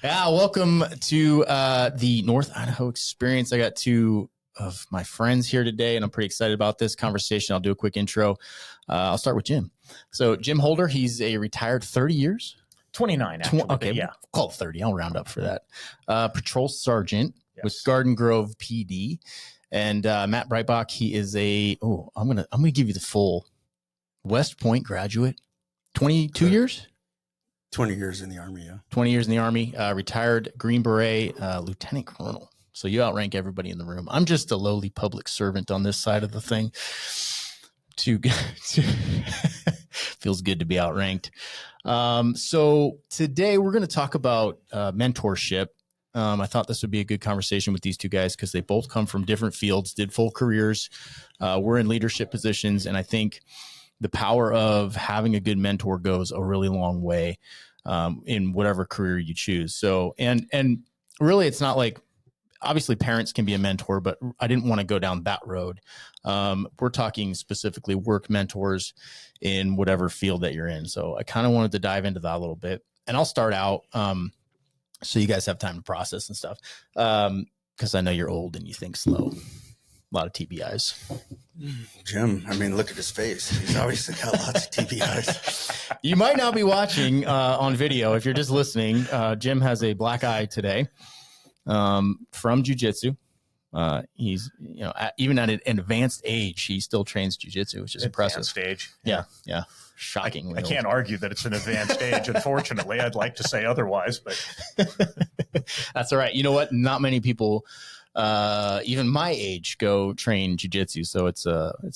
Yeah, welcome to the North Idaho Experience. I got two of my friends here today, and I'm pretty excited about this conversation. I'll do a quick intro. I'll start with Jim. So Jim Holder, he's a retired 30 years. 29, actually. Okay, yeah. we'll call it 30. I'll round up for that. Patrol sergeant with Yes. Garden Grove PD. And Matt Breitbach, he is I'm gonna give you the full West Point graduate. 22 years? 20 years in the Army, yeah. 20 years in the Army, retired Green Beret, Lieutenant Colonel. So you outrank everybody in the room. I'm just a lowly public servant on this side of the thing. Feels good to be outranked. So today we're going to talk about mentorship. I thought this would be a good conversation with these two guys because they both come from different fields, did full careers, were in leadership positions, and I think the power of having a good mentor goes a really long way in whatever career you choose. So, and really, it's not like, obviously parents can be a mentor, but I didn't want to go down that road. We're talking specifically work mentors in whatever field that you're in. So I kind of wanted to dive into that a little bit, and I'll start out so you guys have time to process and stuff. Because I know you're old and you think slow. A lot of TBIs. Jim, I mean, look at his face. He's obviously got lots of TBIs. You might not be watching on video. If you're just listening, Jim has a black eye today from jiu-jitsu. He's, even at an advanced age, he still trains jiu-jitsu, which is impressive. Stage. Yeah. Shocking. I can't argue that it's an advanced age. Unfortunately, I'd like to say otherwise, but that's all right. You know what? Not many people, even my age, go train jiu-jitsu. So it's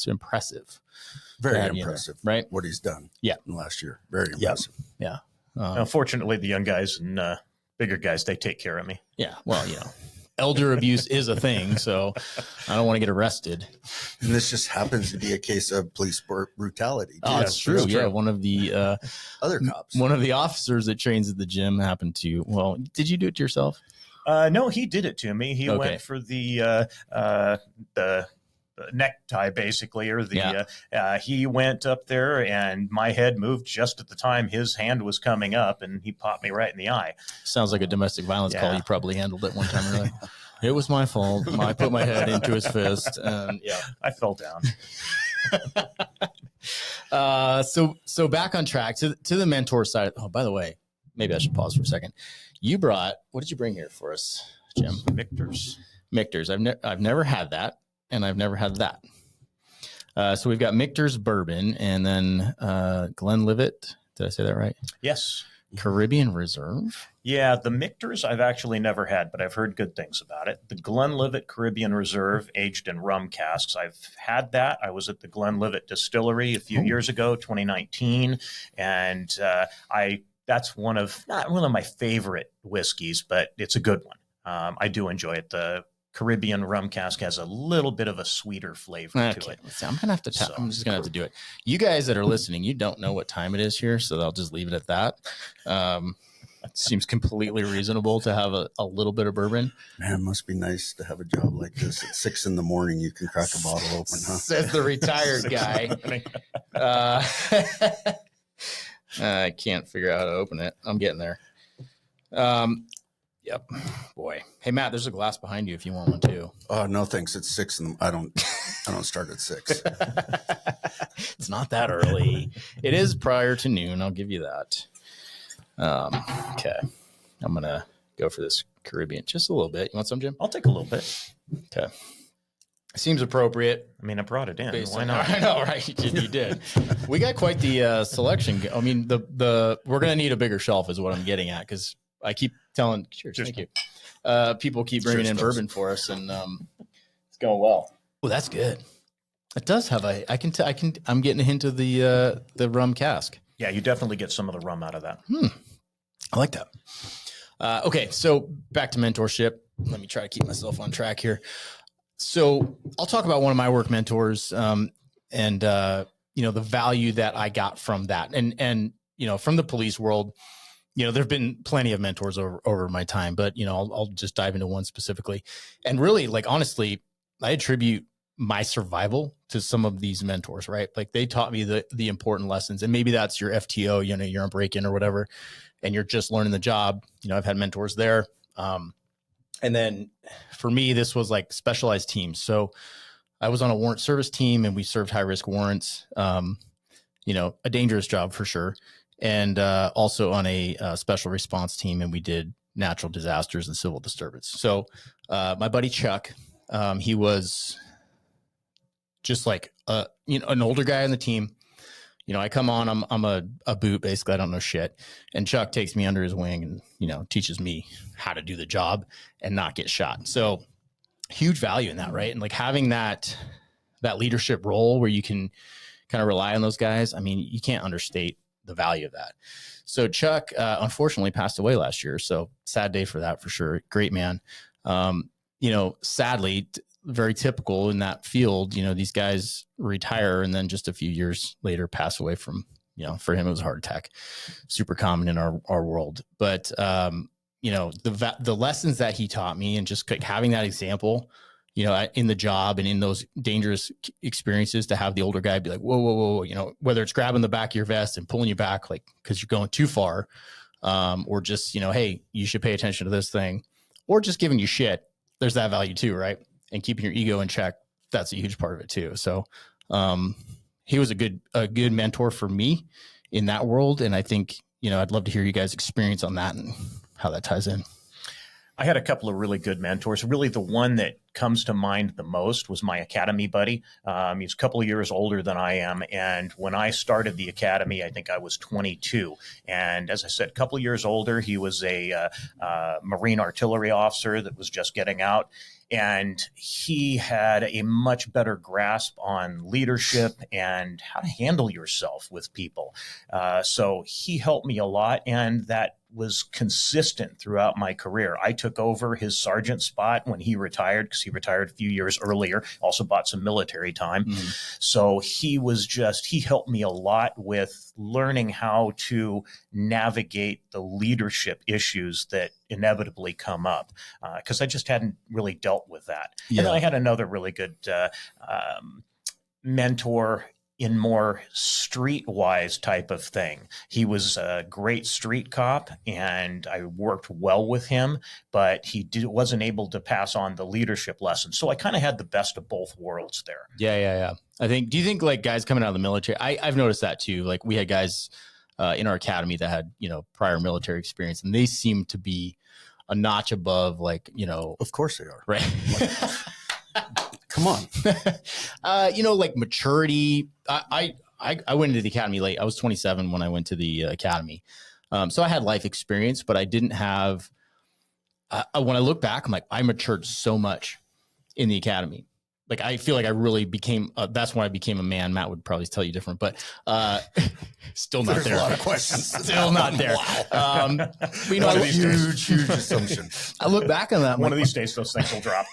impressive. Very impressive, right? What he's done in the last year. Very impressive. Yeah. Unfortunately, the young guys and bigger guys, they take care of me. Yeah. Well, elder abuse is a thing, so I don't want to get arrested. And this just happens to be a case of police brutality. Oh, it's true. Yeah. One of the other cops, one of the officers that trains at the gym happened to, well, did you do it to yourself? No, he did it to me. He Okay. went for the necktie, basically, or he went up there and my head moved just at the time his hand was coming up and he popped me right in the eye. Sounds like a domestic violence call. You probably handled it one time. Really. It was my fault. I put my head into his fist and I fell down. So back on track to the mentor side. Oh, by the way, maybe I should pause for a second. What did you bring here for us, Jim? Michter's. I've never had that. And I've never had that. So we've got Michter's bourbon and then Glenlivet. Did I say that right? Yes. Caribbean Reserve. Yeah, the Michter's I've actually never had, but I've heard good things about it. The Glenlivet Caribbean Reserve, aged in rum casks. I've had that. I was at the Glenlivet Distillery a few years ago, 2019, and that's not one of my favorite whiskeys, but it's a good one. I do enjoy it. The Caribbean rum cask has a little bit of a sweeter flavor to it. So I'm just gonna have to do it. You guys that are listening, you don't know what time it is here, so I'll just leave it at that. It seems completely reasonable to have a little bit of bourbon. Man, it must be nice to have a job like this. At 6 a.m, you can crack a bottle open, huh? Says the retired guy. I can't figure out how to open it. I'm getting there. Yep. Boy. Hey, Matt, there's a glass behind you if you want one too. Oh, no, thanks. It's 6 I don't start at 6. It's not that early. It is prior to noon. I'll give you that. Okay. I'm going to go for this Caribbean just a little bit. You want some, Jim? I'll take a little bit. Okay. Seems appropriate. I mean, I brought it in. Why not? I know, right? You did. We got quite the selection. I mean, we're going to need a bigger shelf is what I'm getting at because I keep telling, thank you. People keep bringing in bourbon for us, and it's going well. Well, that's good. It does have I'm getting a hint of the rum cask. Yeah, you definitely get some of the rum out of that. I like that. Okay, so back to mentorship. Let me try to keep myself on track here. So I'll talk about one of my work mentors, and the value that I got from that, and from the police world. There've been plenty of mentors over my time, but I'll just dive into one specifically. And really, like honestly, I attribute my survival to some of these mentors, right? Like they taught me the important lessons, and maybe that's your FTO, you know, you're on break-in or whatever, and you're just learning the job. You know, I've had mentors there. And then for me, this was like specialized teams. So I was on a warrant service team and we served high risk warrants, you know, a dangerous job for sure. And also on a special response team, and we did natural disasters and civil disturbance. So my buddy Chuck, he was just like you know, an older guy on the team. You know, I come on, I'm a boot, basically. I don't know shit. And Chuck takes me under his wing and, you know, teaches me how to do the job and not get shot. So huge value in that, right? And like having that leadership role where you can kind of rely on those guys. I mean, you can't understate the value of that. So Chuck, unfortunately passed away last year. So sad day for that, for sure. Great man. You know, sadly, very typical in that field, you know, these guys retire and then just a few years later pass away from, you know, for him, it was a heart attack, super common in our world. But, you know, the lessons that he taught me and just having that example, you know, in the job and in those dangerous experiences, to have the older guy be like, whoa, whoa, whoa, you know, whether it's grabbing the back of your vest and pulling you back, like, cause you're going too far, or just, you know, hey, you should pay attention to this thing, or just giving you shit. There's that value too, right? And keeping your ego in check, that's a huge part of it too. So he was a good mentor for me in that world. And I think, you know, I'd love to hear you guys' experience on that and how that ties in. I had a couple of really good mentors. Really, the one that comes to mind the most was my academy buddy. He's a couple of years older than I am. And when I started the academy, I think I was 22. And as I said, a couple of years older, he was a Marine artillery officer that was just getting out. And he had a much better grasp on leadership and how to handle yourself with people. So he helped me a lot. And that was consistent throughout my career. I took over his sergeant spot when he retired, because he retired a few years earlier, also bought some military time. So he helped me a lot with learning how to navigate the leadership issues that inevitably come up, because I just hadn't really dealt with that. Yeah. And then I had another really good mentor in more streetwise type of thing. He was a great street cop and I worked well with him, but he wasn't able to pass on the leadership lessons. So I kind of had the best of both worlds there. Yeah. Do you think like guys coming out of the military, I've noticed that too. Like we had guys in our academy that had, you know, prior military experience, and they seem to be a notch above, like, you know. Of course they are. Right. Come on. You know, like maturity. I went into the academy late. I was 27 when I went to the academy. So I had life experience, but I didn't have, when I look back, I'm like, I matured so much in the academy. Like, I feel like I really became, that's when I became a man. Matt would probably tell you different, but still not there. There's a lot of questions. Still not there. Wow. But, you know, huge assumption. I look back on that. One of these days, those things will drop.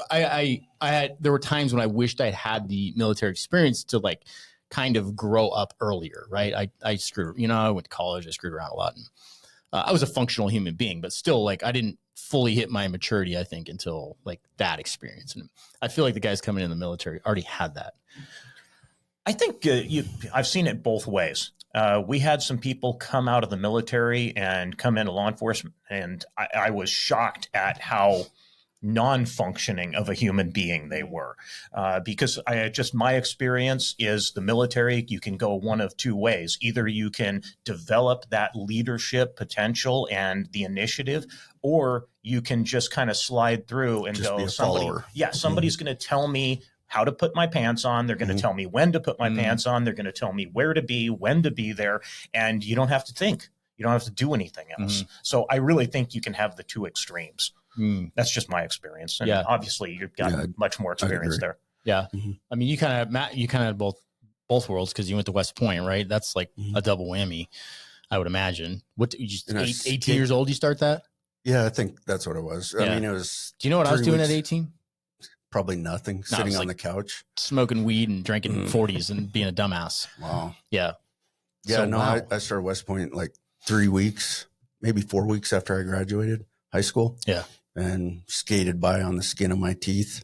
I had, there were times when I wished I'd had the military experience to like kind of grow up earlier, right? I screwed, you know, I went to college, I screwed around a lot. And, I was a functional human being, but still, like, I didn't fully hit my maturity, I think, until like that experience. And I feel like the guys coming in the military already had that. I think I've seen it both ways. We had some people come out of the military and come into law enforcement, and I was shocked at how non-functioning of a human being they were, because my experience is the military, you can go one of two ways. Either you can develop that leadership potential and the initiative, or you can just kind of slide through and just go, be a follower. Somebody's going to tell me how to put my pants on. They're going to tell me when to put my pants on. They're going to tell me where to be, when to be there. And you don't have to think. You don't have to do anything else. So I really think you can have the two extremes. That's just my experience. And obviously you've got much more experience there. Yeah. I mean, you kind of, Matt, you kind of had both worlds because you went to West Point, right? That's like a double whammy, I would imagine. What, you just 18 years old, you start that? Yeah, I think that's what it was. I mean, it was. Do you know what I was doing at 18? Probably nothing, sitting on the couch. Smoking weed and drinking 40s and being a dumbass. Wow. Yeah. Yeah, so, no, wow. I started West Point like 3 weeks, maybe 4 weeks after I graduated high school. Yeah. And skated by on the skin of my teeth.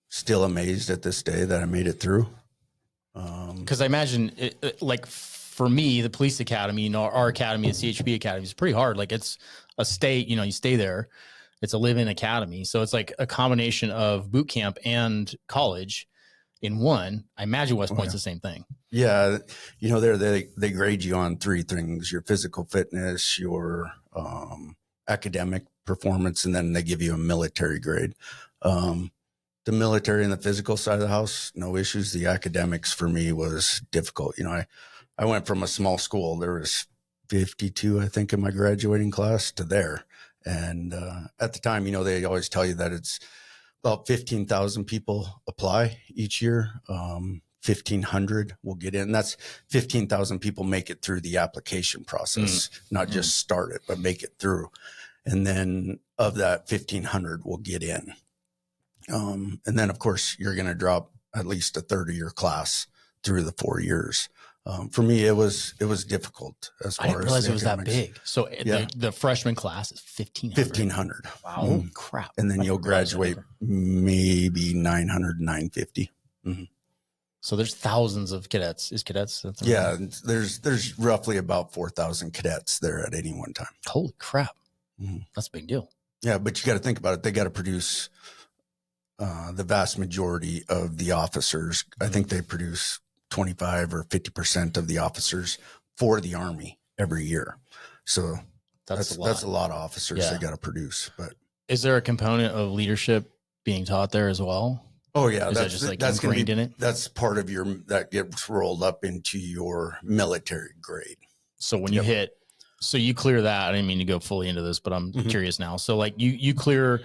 Still amazed at this day that I made it through. Because I imagine, like for me, the police academy, our academy, the CHP academy, is pretty hard. Like it's a state, you stay there. It's a live-in academy, so it's like a combination of boot camp and college in one. I imagine West Point's the same thing. Yeah, they grade you on three things: your physical fitness, your academic performance, and then they give you a military grade. The military and the physical side of the house, no issues. The academics for me was difficult. I went from a small school. There was 52, I think, in my graduating class to there. And at the time, they always tell you that it's about 15,000 people apply each year. 1,500 will get in. That's 15,000 people make it through the application process, not just start it, but make it through. And then of that 1,500 will get in. And then, of course, you're going to drop at least a third of your class through the 4 years. For me, it was difficult as far as I didn't realize it was academics. that big. So the freshman class is 1,500. 1,500. Wow. Holy crap. And then you'll graduate maybe 900, 950. Mm-hmm. So there's thousands of cadets. Is cadets? Yeah. There's roughly about 4,000 cadets there at any one time. Holy crap. Mm-hmm. That's a big deal. Yeah. But you got to think about it. They got to produce the vast majority of the officers. I think they produce 25 or 50% of the officers for the Army every year. So that's a lot of officers they got to produce. But is there a component of leadership being taught there as well? Oh yeah. Is that just like ingrained in it? That's part of that gets rolled up into your military grade. So when you hit, so you clear that, I didn't mean to go fully into this, but I'm curious now. So like you clear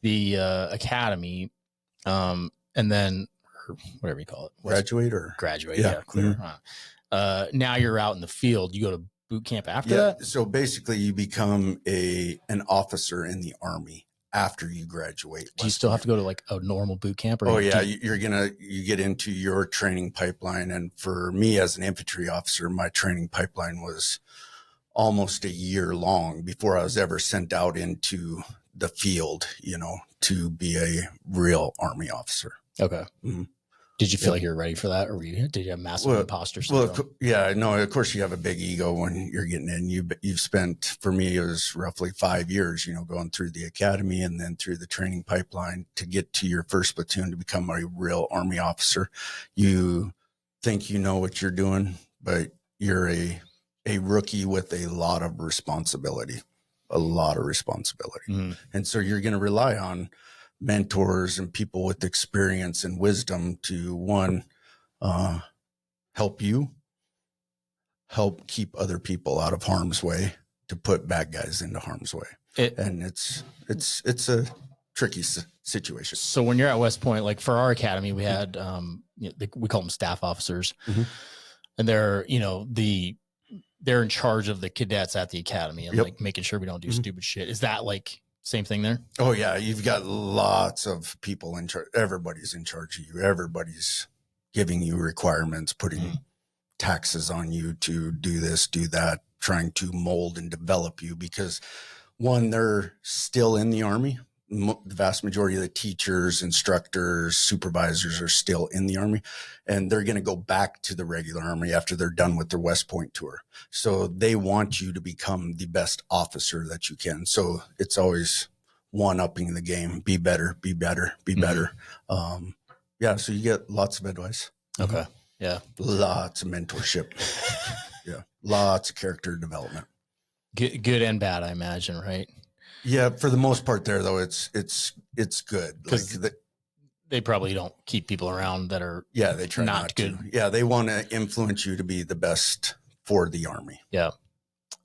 the academy, and then whatever you call it, graduate. Yeah, clear. Mm-hmm. Now you're out in the field. You go to boot camp after that. So basically, you become an officer in the Army after you graduate. Do you still have to go to like a normal boot camp? Or you get into your training pipeline, and for me as an infantry officer, my training pipeline was almost a year long before I was ever sent out into the field, to be a real Army officer. Okay. Mm-hmm. Did you feel like you were ready for that, or did you have massive imposter syndrome? Yeah, no, of course you have a big ego when you're getting in. You've spent, for me, it was roughly 5 years, going through the academy and then through the training pipeline to get to your first platoon to become a real Army officer. You think you know what you're doing, but you're a rookie with a lot of responsibility. Mm-hmm. And so you're going to rely on mentors and people with experience and wisdom to help keep other people out of harm's way, to put bad guys into harm's way. And it's a tricky situation. So when you're at West Point, like for our academy, we had, we call them staff officers, and they're in charge of the cadets at the academy and like making sure we don't do stupid shit. Is that like same thing there? Oh yeah. You've got lots of people in charge. Everybody's in charge of you. Everybody's giving you requirements, putting taxes on you to do this, do that, trying to mold and develop you because one, they're still in the Army. The vast majority of the teachers, instructors, supervisors are still in the Army, and they're going to go back to the regular Army after they're done with their West Point tour. So they want you to become the best officer that you can. So it's always one-upping the game. Be better, be better, be better. So you get lots of advice. Okay. Yeah. Lots of mentorship. Yeah. Lots of character development. Good and bad, I imagine, right? Yeah, for the most part there, though, it's good. Because they probably don't keep people around that are they try not good. Yeah, they want to influence you to be the best for the Army. Yeah.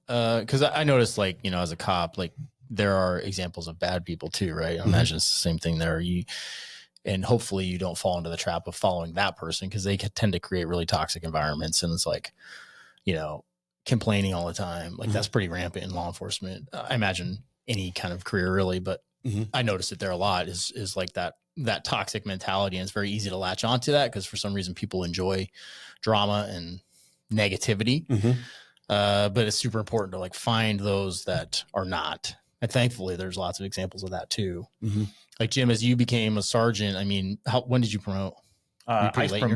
Because I noticed, like, as a cop, like, there are examples of bad people too, right? I imagine it's the same thing there. And hopefully you don't fall into the trap of following that person, because they tend to create really toxic environments. And it's like, complaining all the time. Like that's pretty rampant in law enforcement. I imagine any kind of career really, but I noticed it there a lot is like that toxic mentality. And it's very easy to latch onto that because for some reason people enjoy drama and negativity. But it's super important to like find those that are not. And thankfully there's lots of examples of that too. Like Jim, as you became a sergeant, I mean, when did you promote? I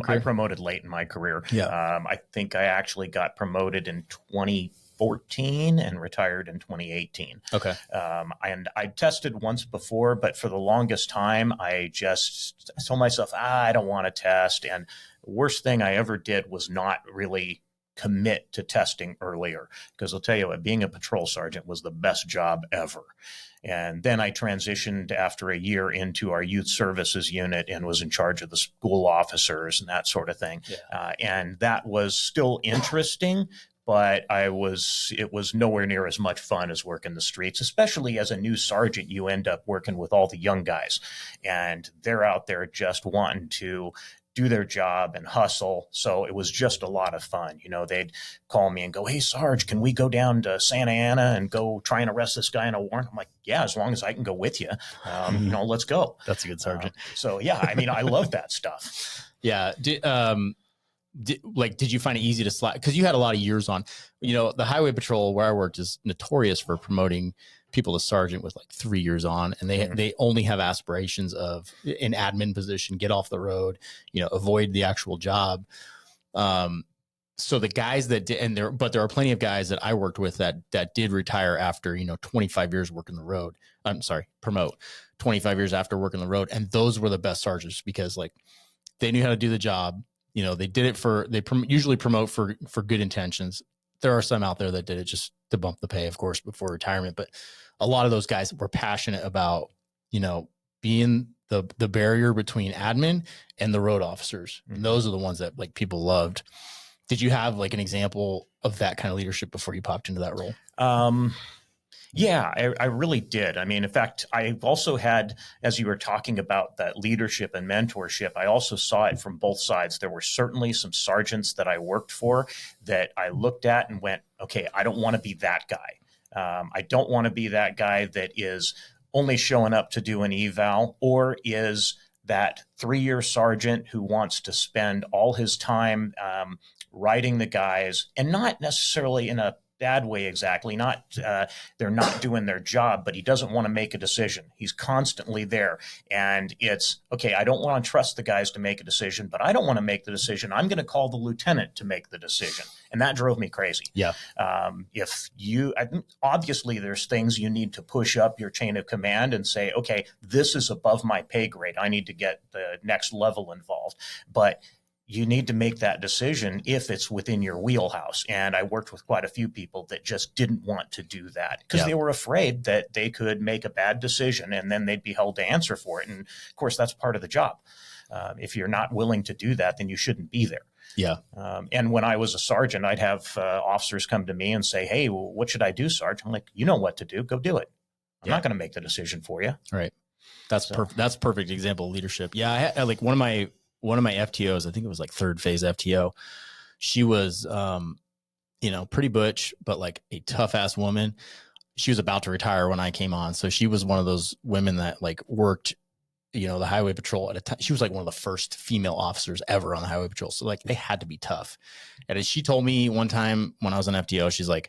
I promoted late in my career. Yeah. I think I actually got promoted in 2014 and retired in 2018. Okay. And I tested once before, but for the longest time, I just told myself, I don't want to test. And the worst thing I ever did was not really commit to testing earlier, because I'll tell you what, being a patrol sergeant was the best job ever. And then I transitioned after a year into our youth services unit and was in charge of the school officers and that sort of thing. Yeah. And that was still interesting, but it was nowhere near as much fun as working the streets. Especially as a new sergeant, you end up working with all the young guys, and they're out there just wanting to do their job and hustle. So it was just a lot of fun. You know, they'd call me and go, "Hey, Sarge, can we go down to Santa Ana and go try and arrest this guy on a warrant?" I'm like, "Yeah, as long as I can go with you, you know, let's go." That's a good sergeant. So yeah, I mean, I love that stuff. Yeah. Did you find it easy to slide? Because you had a lot of years on, you know, the highway patrol where I worked is notorious for promoting people to sergeant with like 3 years on, and they only have aspirations of an admin position, get off the road, you know, avoid the actual job. So the guys that did, but there are plenty of guys that I worked with that did retire after, you know, 25 years working the road. I'm sorry, promote 25 years after working the road. And those were the best sergeants because like they knew how to do the job. You know, they did it usually promote for good intentions. There are some out there that did it just to bump the pay, of course, before retirement. But a lot of those guys were passionate about, you know, being the barrier between admin and the road officers. And those are the ones that like people loved. Did you have like an example of that kind of leadership before you popped into that role? Yeah, I really did. I mean, in fact, I've also had, as you were talking about that leadership and mentorship, I also saw it from both sides. There were certainly some sergeants that I worked for that I looked at and went, okay, I don't want to be that guy. I don't want to be that guy that is only showing up to do an eval, or is that 3-year sergeant who wants to spend all his time riding the guys, and not necessarily in a bad way exactly, not they're not doing their job, but he doesn't want to make a decision. He's constantly there, and it's okay, I don't want to trust the guys to make a decision, but I don't want to make the decision. I'm going to call the lieutenant to make the decision. And that drove me crazy. Yeah. Obviously there's things you need to push up your chain of command and say, okay, this is above my pay grade, I need to get the next level involved. But you need to make that decision if it's within your wheelhouse. And I worked with quite a few people that just didn't want to do that because they were afraid that they could make a bad decision and then they'd be held to answer for it. And of course, that's part of the job. If you're not willing to do that, then you shouldn't be there. Yeah. And when I was a sergeant, I'd have officers come to me and say, "Hey, well, what should I do, Sarge?" I'm like, "You know what to do. Go do it. I'm not going to make the decision for you." Right. That's perfect. That's a perfect example of leadership. Yeah. I had like one of my FTOs, I think it was like third phase FTO. She was, you know, pretty butch, but like a tough ass woman. She was about to retire when I came on. So she was one of those women that like worked, you know, the highway patrol at a time. She was like one of the first female officers ever on the highway patrol. So like they had to be tough. And as she told me one time when I was an FTO, she's like,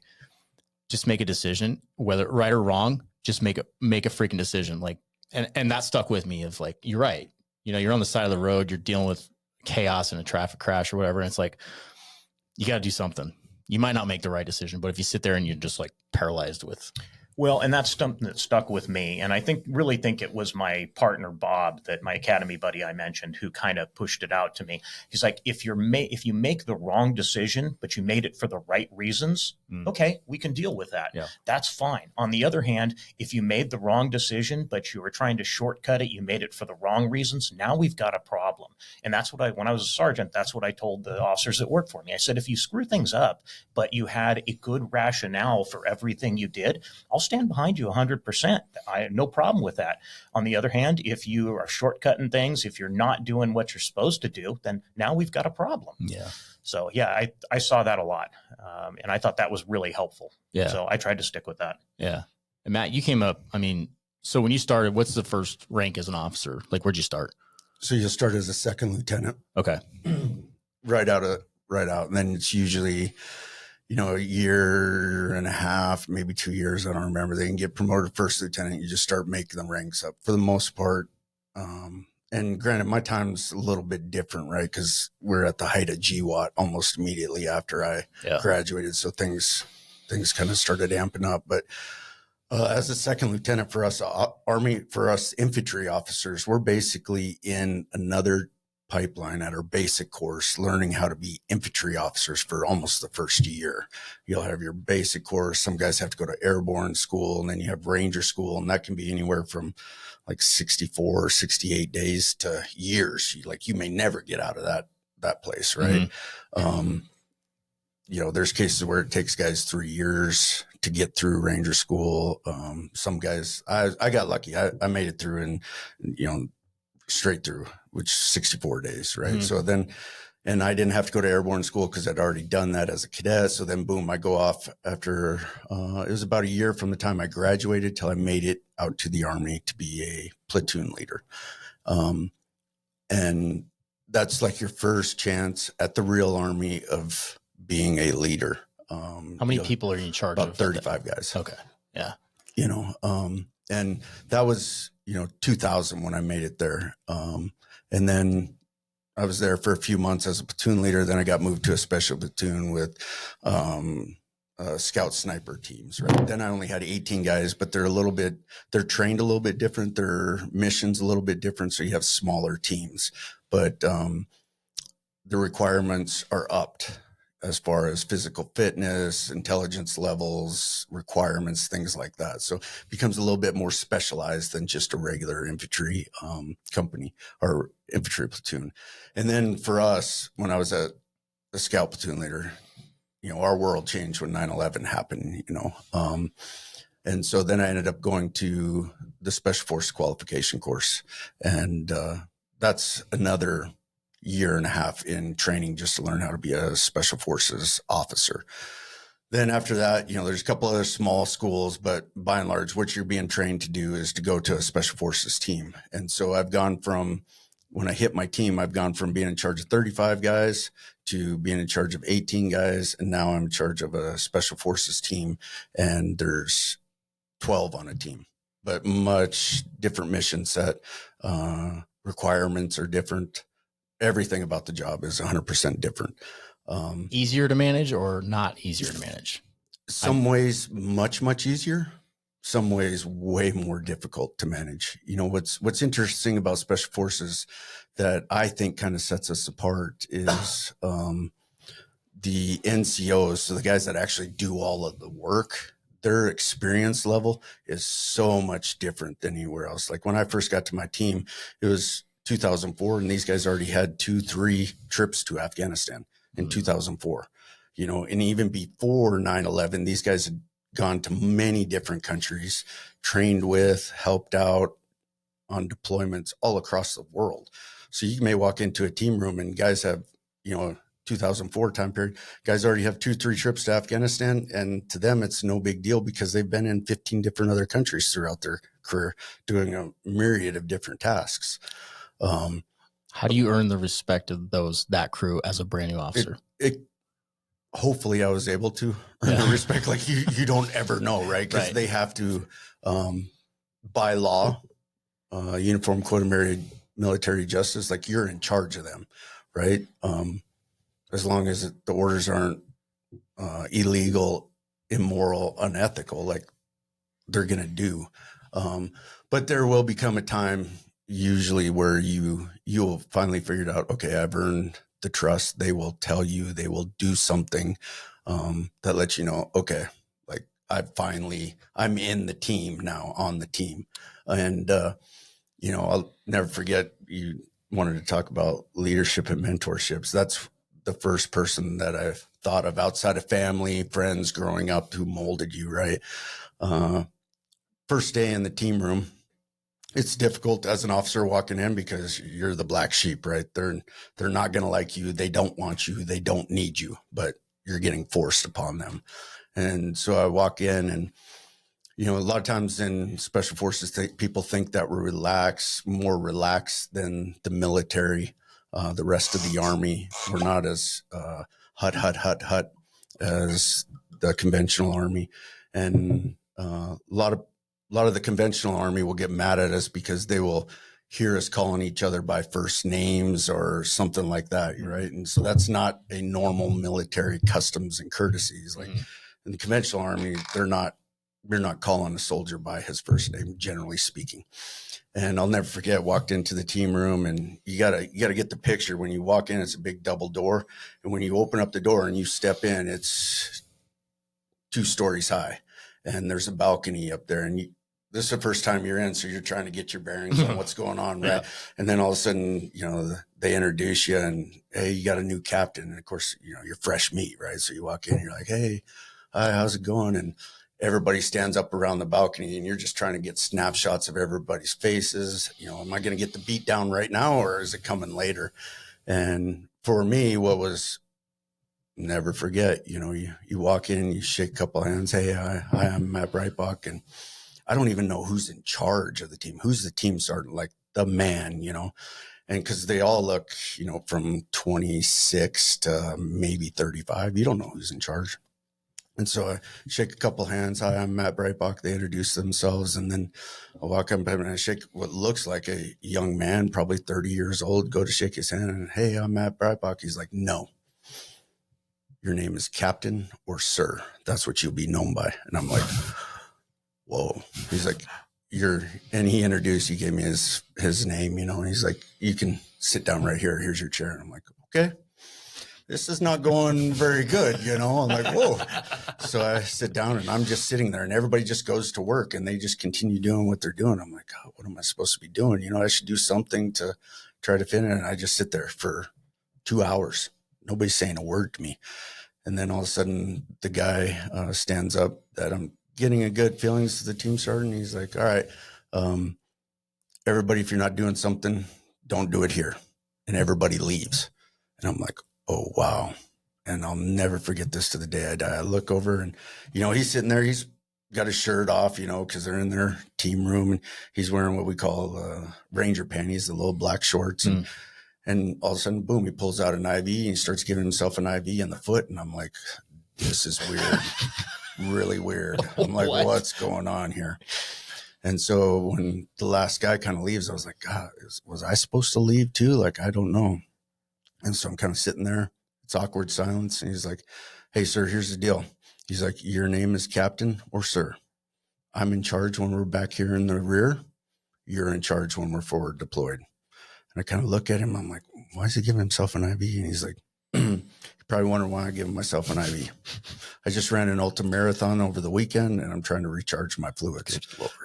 just make a decision, whether right or wrong, just make a freaking decision. Like, and that stuck with me of like, you're right. You know, you're on the side of the road, you're dealing with chaos in a traffic crash or whatever. And it's like, you got to do something. You might not make the right decision, but if you sit there and you're just like paralyzed with. Well, and that's something that stuck with me. And I really think it was my partner, Bob, that my academy buddy I mentioned, who kind of pushed it out to me. He's like, if you make the wrong decision, but you made it for the right reasons, okay, we can deal with that. Yeah. That's fine. On the other hand, if you made the wrong decision, but you were trying to shortcut it, you made it for the wrong reasons, now we've got a problem. And that's what when I was a sergeant, that's what I told the officers that worked for me. I said, if you screw things up, but you had a good rationale for everything you did, I'll stand behind you 100%. I have no problem with that. On the other hand, if you are shortcutting things, if you're not doing what you're supposed to do, then now we've got a problem. Yeah. So yeah, I saw that a lot. And I thought that was really helpful. Yeah. So I tried to stick with that. Yeah. And Matt, you came up, I mean, so when you started, what's the first rank as an officer? Like, where'd you start? So you start as a second lieutenant. Okay. Right out. And then it's usually, a year and a half, maybe 2 years, I don't remember, they can get promoted to first lieutenant. You just start making them ranks up for the most part. And granted, my time's a little bit different, right? Because we're at the height of GWAT almost immediately after I graduated. So things kind of started amping up. But as a second lieutenant for us, for us infantry officers, we're basically in another pipeline at our basic course, learning how to be infantry officers for almost the first year. You'll have your basic course. Some guys have to go to airborne school, and then you have ranger school, and that can be anywhere from like 64 or 68 days to years. You may never get out of that place, right? There's cases where it takes guys 3 years to get through ranger school. Some guys, I got lucky. I made it through and, straight through, which 64 days. Right. So then, and I didn't have to go to airborne school because I'd already done that as a cadet. So then boom, I go off after, it was about a year from the time I graduated till I made it out to the Army to be a platoon leader. And that's like your first chance at the real Army of being a leader. How many people are you in charge of? About 35 guys. Okay. Yeah. And that was, 2000 when I made it there. And then I was there for a few months as a platoon leader. Then I got moved to a special platoon with scout sniper teams, right? Then I only had 18 guys, but they're trained a little bit different. Their mission's a little bit different. So you have smaller teams, but the requirements are upped as far as physical fitness, intelligence levels, requirements, things like that. So it becomes a little bit more specialized than just a regular infantry company or infantry platoon. And then for us, when I was a scout platoon leader, our world changed when 9/11 happened, and so then I ended up going to the Special Forces qualification course. And that's another year and a half in training just to learn how to be a Special Forces officer. Then after that, there's a couple other small schools, but by and large, what you're being trained to do is to go to a Special Forces team. And so I've gone from, when I hit my team, I've gone from being in charge of 35 guys to being in charge of 18 guys. And now I'm in charge of a Special Forces team, and there's 12 on a team, but much different mission set. Requirements are different. Everything about the job is 100% different. Easier to manage or not easier to manage? Some ways much, much easier. Some ways way more difficult to manage. What's interesting about Special Forces that I think kind of sets us apart is the NCOs. So the guys that actually do all of the work, their experience level is so much different than anywhere else. Like when I first got to my team, it was 2004, and these guys already had 2-3 trips to Afghanistan in 2004, and even before 9/11, these guys had gone to many different countries, trained with, helped out on deployments all across the world. So you may walk into a team room and guys have, 2004 time period, guys already have 2-3 trips to Afghanistan. And to them, it's no big deal because they've been in 15 different other countries throughout their career doing a myriad of different tasks. How do you earn the respect of that crew as a brand new officer? Hopefully I was able to earn the respect. Like you don't ever know, right? Because they have to, by law, Uniform Code of Military Justice, like you're in charge of them, right? As long as the orders aren't illegal, immoral, unethical, like they're going to do. But there will become a time usually where you'll finally figure it out. Okay, I've earned the trust. They will tell you, they will do something that lets you know, okay, like I'm in the team now, on the team. And, I'll never forget, you wanted to talk about leadership and mentorships. That's the first person that I've thought of outside of family, friends growing up who molded you, right? First day in the team room, it's difficult as an officer walking in because you're the black sheep, right? They're not going to like you. They don't want you. They don't need you, but you're getting forced upon them. And so I walk in and, a lot of times in Special Forces, people think that we're more relaxed than the military, the rest of the Army. We're not as hut. as the conventional Army. And a lot of the conventional Army will get mad at us because they will hear us calling each other by first names or something like that, right? And so that's not a normal military customs and courtesies. Like in the conventional Army, we're not calling a soldier by his first name, generally speaking. And I'll never forget, walked into the team room, and you gotta get the picture. When you walk in, it's a big double door. And when you open up the door and you step in, it's 2 stories high, and there's a balcony up there. And this is the first time you're in, so you're trying to get your bearings on what's going on, right? Yeah. And then all of a sudden, they introduce you, and hey, you got a new captain. And of course, you're fresh meat, right? So you walk in, and you're like, hey, hi, how's it going? And everybody stands up around the balcony, and you're just trying to get snapshots of everybody's faces. Am I going to get the beat down right now, or is it coming later? And for me, what was never forget, you walk in, you shake a couple hands. Hey, hi, I'm Matt Breitbach. And I don't even know who's in charge of the team. Who's the team sergeant, like the man, and because they all look, from 26 to maybe 35. You don't know who's in charge. And so I shake a couple hands. Hi, I'm Matt Breitbach. They introduce themselves. And then I walk up and I shake what looks like a young man, probably 30 years old, go to shake his hand. And hey, I'm Matt Breitbach. He's like, no, your name is Captain or Sir. That's what you'll be known by. And I'm like, whoa. He's like, and he gave me his name, and he's like, you can sit down right here. Here's your chair. And I'm like, okay. This is not going very good, I'm like, whoa. So I sit down, and I'm just sitting there, and everybody just goes to work, and they just continue doing what they're doing. I'm like, God, what am I supposed to be doing? I should do something to try to fit in. And I just sit there for 2 hours. Nobody's saying a word to me. And then all of a sudden the guy stands up that I'm getting a good feelings to the team sergeant. He's like, all right, everybody, if you're not doing something, don't do it here. And everybody leaves. And I'm like, oh, wow. And I'll never forget this to the day I die. I look over, and, he's sitting there. He's got his shirt off, because they're in their team room, and he's wearing what we call Ranger panties, the little black shorts. And all of a sudden, boom, he pulls out an IV, and he starts giving himself an IV in the foot. And I'm like, this is weird, really weird. I'm like, what's going on here? And so when the last guy kind of leaves, I was like, God, was I supposed to leave too? Like, I don't know. And so I'm kind of sitting there. It's awkward silence. And he's like, hey, sir, here's the deal. He's like, your name is Captain or Sir. I'm in charge when we're back here in the rear. You're in charge when we're forward deployed. And I kind of look at him. I'm like, why is he giving himself an IV? And he's like, you probably wonder why I give myself an IV. I just ran an ultramarathon over the weekend, and I'm trying to recharge my fluids.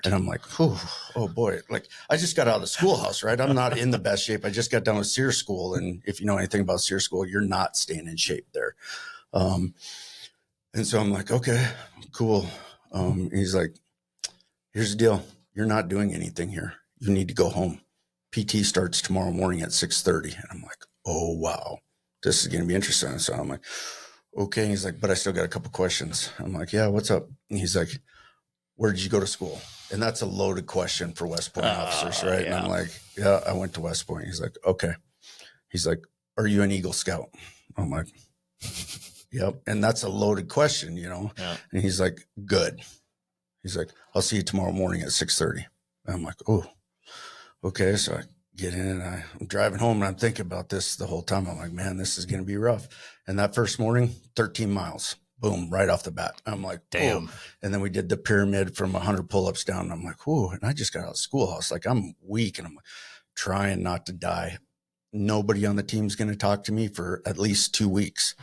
And I'm like, oh boy. Like, I just got out of the schoolhouse, right? I'm not in the best shape. I just got done with SEER school. And if you know anything about SEER school, you're not staying in shape there. And so I'm like, okay, cool. He's like, here's the deal. You're not doing anything here. You need to go home. PT starts tomorrow morning at 6:30. And I'm like, oh, wow, this is going to be interesting. So I'm like, okay. And he's like, but I still got a couple questions. I'm like, yeah, what's up? And he's like, where did you go to school? And that's a loaded question for West Point officers, right? Yeah. And I'm like, yeah, I went to West Point. He's like, okay. He's like, are you an Eagle Scout? I'm like, yep. And that's a loaded question, Yeah. And he's like, good. He's like, I'll see you tomorrow morning at 6:30. And I'm like, oh. Okay, so I get in, and I'm driving home, and I'm thinking about this the whole time. I'm like, man, this is going to be rough. And that first morning, 13 miles, boom, right off the bat. I'm like, damn. Oh. And then we did the pyramid from 100 pull-ups down. And I'm like, whoa. And I just got out of the schoolhouse. Like, I'm weak, and I'm trying not to die. Nobody on the team's going to talk to me for at least 2 weeks.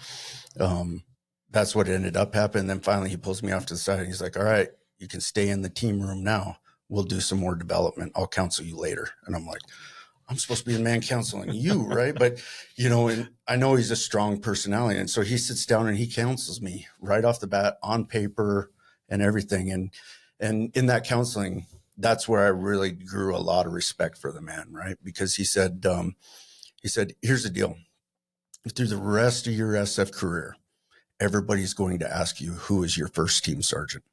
That's what ended up happening. Then finally he pulls me off to the side, and he's like, all right, you can stay in the team room now. We'll do some more development. I'll counsel you later. And I'm like, I'm supposed to be the man counseling you, right? But, and I know he's a strong personality. And so he sits down and he counsels me right off the bat on paper and everything. And in that counseling, that's where I really grew a lot of respect for the man, right? Because he said, here's the deal. Through the rest of your SF career, everybody's going to ask you, who is your first team sergeant?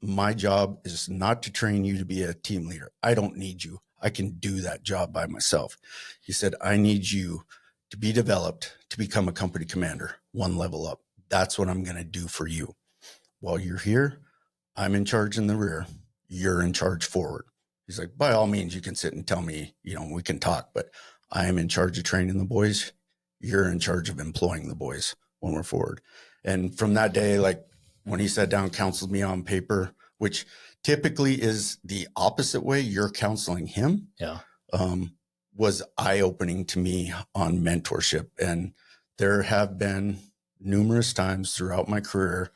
My job is not to train you to be a team leader. I don't need you. I can do that job by myself. He said, I need you to be developed to become a company commander, one level up. that's what I'm going to do for you. While you're here, I'm in charge in the rear. You're in charge forward. He's like, by all means, you can sit and tell me, we can talk, but I am in charge of training the boys. You're in charge of employing the boys when we're forward. And from that day, like when he sat down, counseled me on paper, which typically is the opposite way, you're counseling him. Yeah. Was eye-opening to me on mentorship. And there have been numerous times throughout my career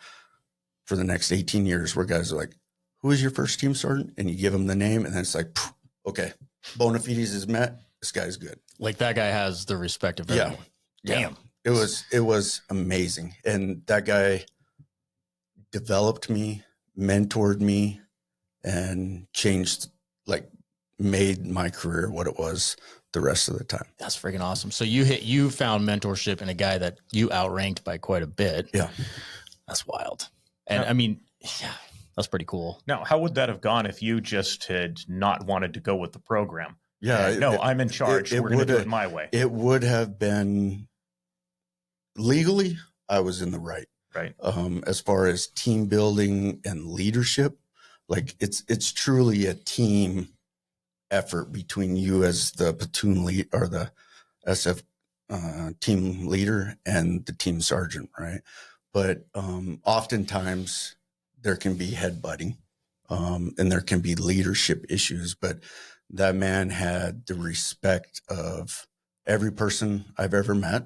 for the next 18 years where guys are like, who is your first team sergeant? And you give them the name, and then it's like, okay, bona fides is met. This guy's good. Like that guy has the respect of everyone. Damn. Yeah. It was amazing. And that guy developed me, mentored me, and made my career what it was the rest of the time. That's freaking awesome. So you found mentorship in a guy that you outranked by quite a bit. Yeah. That's wild. And Yeah. I mean, yeah, that's pretty cool. Now, how would that have gone if you just had not wanted to go with the program? Yeah. I'm in charge. We're going to do it my way. It would have been legally, I was in the right. Right. As far as team building and leadership, like it's truly a team effort between you as the platoon lead or the SF team leader and the team sergeant, right? But oftentimes there can be headbutting and there can be leadership issues, but that man had the respect of every person I've ever met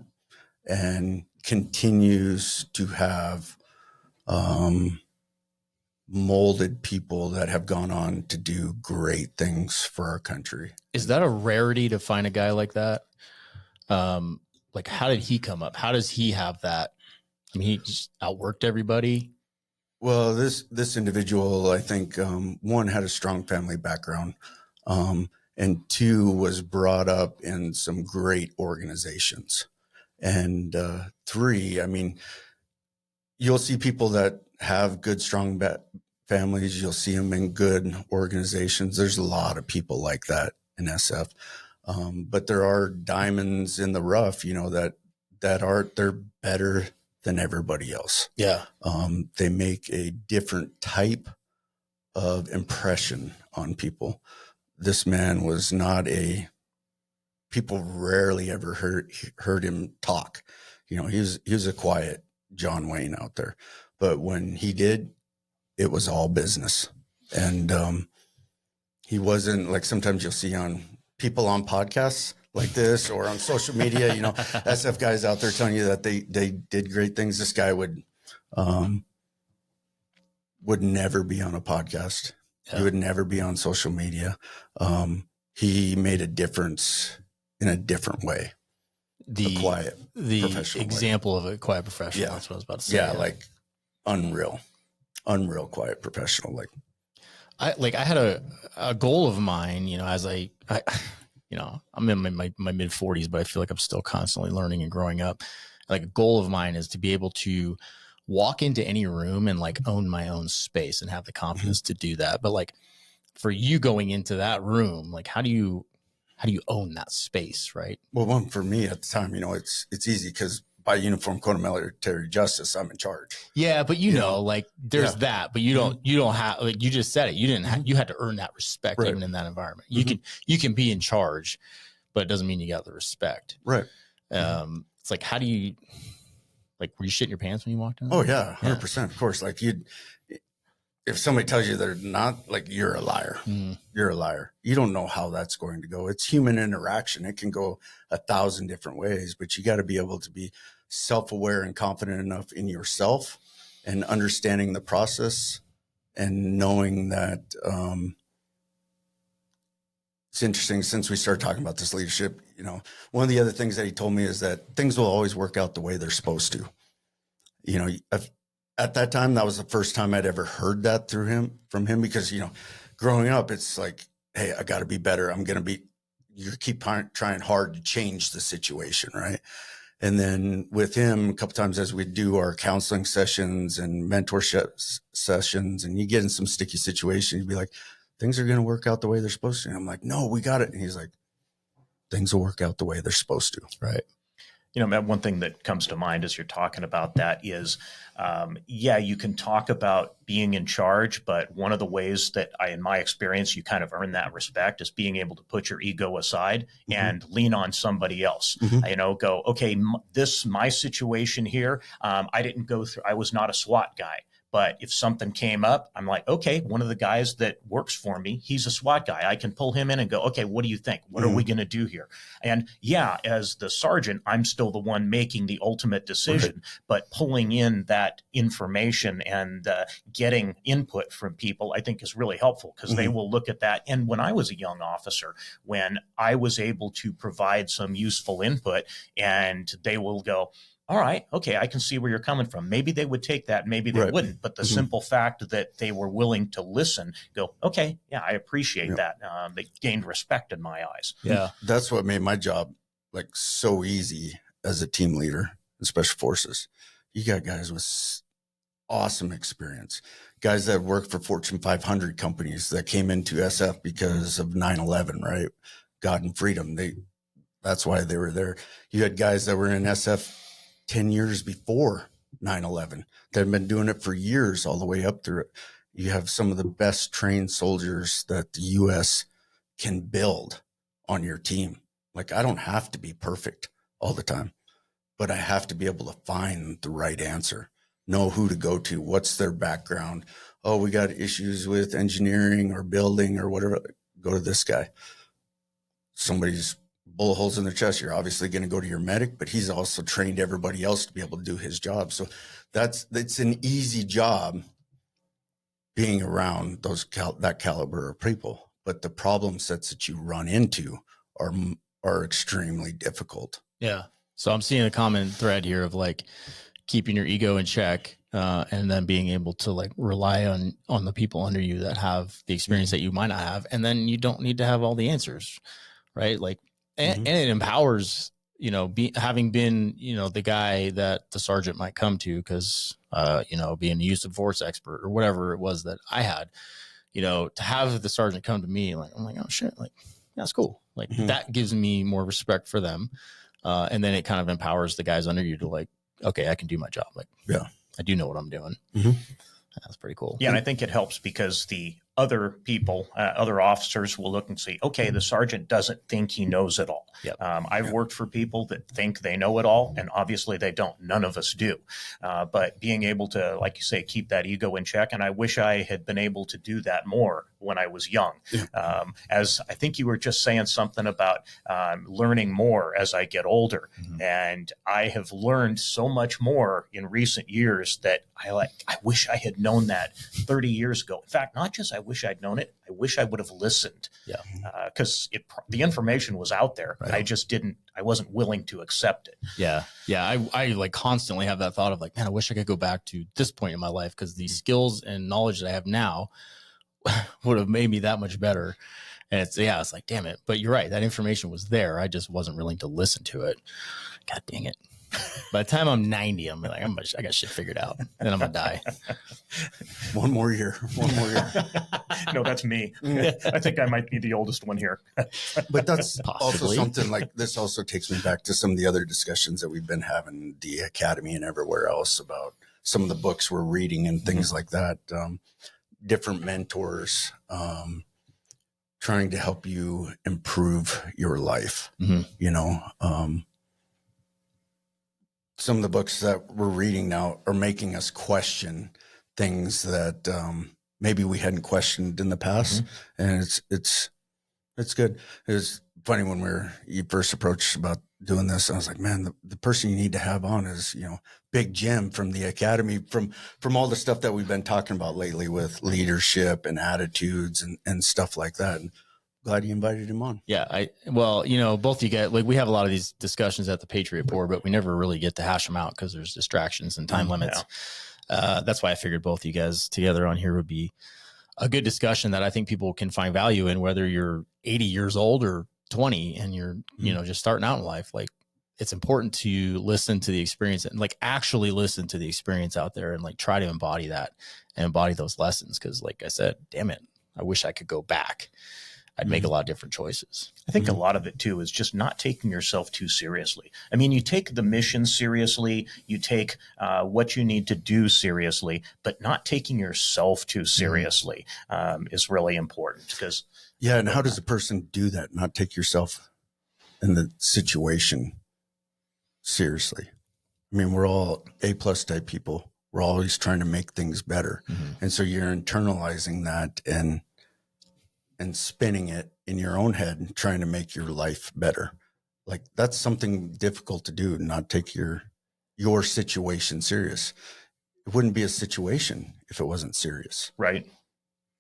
and continues to have molded people that have gone on to do great things for our country. Is that a rarity to find a guy like that? Like how did he come up? How does he have that? I mean, he just outworked everybody. Well, this individual, I think, one, had a strong family background, and two, was brought up in some great organizations. And three, I mean, you'll see people that have good, strong families. You'll see them in good organizations. There's a lot of people like that in SF. But there are diamonds in the rough, they're better than everybody else. Yeah. They make a different type of impression on people. This man was not people rarely ever heard him talk. He was a quiet John Wayne out there, but when he did, it was all business. And he wasn't like sometimes you'll see on people on podcasts like this or on social media, SF guys out there telling you that they did great things. This guy would never be on a podcast. Yeah. He would never be on social media. He made a difference in a different way. The example of a quiet professional. Yeah. That's what I was about to say. Yeah. Like unreal quiet professional. I had a goal of mine, as I'm in my mid 40s, but I feel like I'm still constantly learning and growing up. Like a goal of mine is to be able to walk into any room and like own my own space and have the confidence to do that. But like for you going into that room, like how do you own that space? Right. Well, one for me at the time, it's easy because by Uniform Code of Military Justice, I'm in charge. Yeah. But like there's that, but you don't have, like you just said it, you didn't have, you had to earn that respect even in that environment. You can be in charge, but it doesn't mean you got the respect. Right. It's like, how do you, like, were you shitting your pants when you walked in? Oh yeah. 100%. Of course. Like if somebody tells you they're not, like, you're a liar. You're a liar. You don't know how that's going to go. It's human interaction. It can go 1,000 different ways, but you got to be able to be self-aware and confident enough in yourself and understanding the process and knowing that, it's interesting since we started talking about this leadership, one of the other things that he told me is that things will always work out the way they're supposed to. At that time, that was the first time I'd ever heard that from him, because, growing up, it's like, hey, I got to be better. You keep trying hard to change the situation. Right. And then with him, a couple times as we do our counseling sessions and mentorship sessions, and you get in some sticky situations, you'd be like, things are going to work out the way they're supposed to. And I'm like, no, we got it. And he's like, things will work out the way they're supposed to. Right. One thing that comes to mind as you're talking about that is, you can talk about being in charge, but one of the ways that in my experience, you kind of earn that respect is being able to put your ego aside and lean on somebody else. Go, okay, my situation here, I didn't go through, I was not a SWAT guy. But if something came up, I'm like, okay, one of the guys that works for me, he's a SWAT guy. I can pull him in and go, okay, what do you think? What are we going to do here? And as the sergeant, I'm still the one making the ultimate decision, but pulling in that information and getting input from people, I think is really helpful because they will look at that. And when I was a young officer, when I was able to provide some useful input, and they will go, all right, okay, I can see where you're coming from. Maybe they would take that, maybe they wouldn't. But the simple fact that they were willing to listen, go, okay, yeah, I appreciate that. They gained respect in my eyes. Yeah. That's what made my job like so easy as a team leader in Special Forces. You got guys with awesome experience, guys that worked for Fortune 500 companies that came into SF because of 9/11, right? God and freedom. That's why they were there. You had guys that were in SF 10 years before 9/11 that have been doing it for years, all the way up through it. You have some of the best trained soldiers that the U.S. can build on your team. Like, I don't have to be perfect all the time, but I have to be able to find the right answer, know who to go to, what's their background. Oh, we got issues with engineering or building or whatever. Go to this guy. Somebody's bullet holes in their chest, you're obviously going to go to your medic, but he's also trained everybody else to be able to do his job. So it's an easy job being around that caliber of people, but the problem sets that you run into are extremely difficult. Yeah. So I'm seeing a common thread here of like keeping your ego in check, and then being able to like rely on the people under you that have the experience that you might not have. And then you don't need to have all the answers, right? Like, and it empowers, having been, the guy that the sergeant might come to because, being a use of force expert or whatever it was that I had, to have the sergeant come to me, like, I'm like, oh shit, like, that's cool. Like that gives me more respect for them. And then it kind of empowers the guys under you to like, okay, I can do my job. Like, yeah, I do know what I'm doing. That's pretty cool. Yeah. And I think it helps because the other people, other officers will look and see, okay, the sergeant doesn't think he knows it all. Yep. I've worked for people that think they know it all, and obviously they don't. None of us do. But being able to, like you say, keep that ego in check. And I wish I had been able to do that more when I was young. As I think you were just saying something about learning more as I get older. And I have learned so much more in recent years that I wish I had known that 30 years ago. In fact, not just I wish I'd known it, I wish I would have listened. Yeah. Because the information was out there. Right. I wasn't willing to accept it. Yeah. Yeah. I like constantly have that thought of like, man, I wish I could go back to this point in my life because the skills and knowledge that I have now would have made me that much better. And it's like, damn it. But you're right. That information was there. I just wasn't willing to listen to it. God dang it. By the time I'm 90, I'm like, I got shit figured out. Then I'm going to die. One more year. No, that's me. I think I might be the oldest one here. But that's Possibly. Also something like this also takes me back to some of the other discussions that we've been having, the academy and everywhere else, about some of the books we're reading and things like that. Different mentors, trying to help you improve your life, some of the books that we're reading now are making us question things that maybe we hadn't questioned in the past. And it's good. It was funny when you first approached about doing this. I was like, man, the person you need to have on is, Big Jim from the academy, from all the stuff that we've been talking about lately with leadership and attitudes and stuff like that. And glad you invited him on. Yeah. Both you get, like, we have a lot of these discussions at the Patriot Board, but we never really get to hash them out because there's distractions and time limits. That's why I figured both you guys together on here would be a good discussion that I think people can find value in, whether you're 80 years old or 20 and you're, just starting out in life. Like, it's important to listen to the experience and like actually listen to the experience out there and like try to embody that and embody those lessons. Cause like I said, damn it, I wish I could go back. I'd make a lot of different choices. I think a lot of it too is just not taking yourself too seriously. I mean, you take the mission seriously, you take what you need to do seriously, but not taking yourself too seriously is really important. Because Yeah. And how does a person do that? Not take yourself in the situation seriously. I mean, we're all A+ type people. We're always trying to make things better. And so you're internalizing that and spinning it in your own head and trying to make your life better. Like that's something difficult to do, not take your situation serious. It wouldn't be a situation if it wasn't serious. right.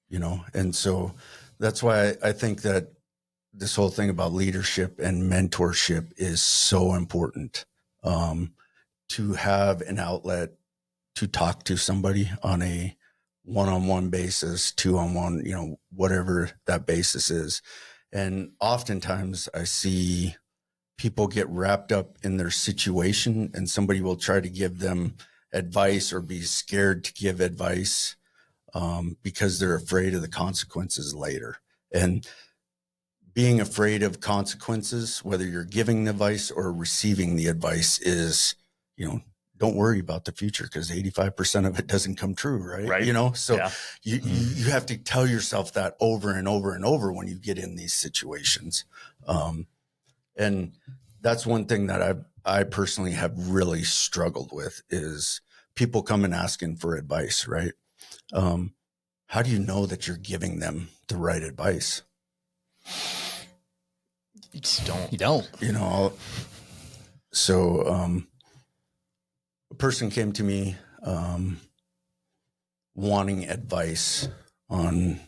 You know? And so that's why I think that this whole thing about leadership and mentorship is so important. To have an outlet to talk to somebody on a one-on-one basis, 2-on-1, you know, whatever that basis is. And oftentimes I see people get wrapped up in their situation and somebody will try to give them advice or be scared to give advice because they're afraid of the consequences later. And being afraid of consequences, whether you're giving the advice or receiving the advice, is, you know, don't worry about the future because 85% of it doesn't come true, right? Right. You know, so Yeah. you have to tell yourself that over and over and over when you get in these situations. And that's one thing that I personally have really struggled with is people come and asking for advice, right? How do you know that you're giving them the right advice? You just don't. You don't. You know, so a person came to me wanting advice on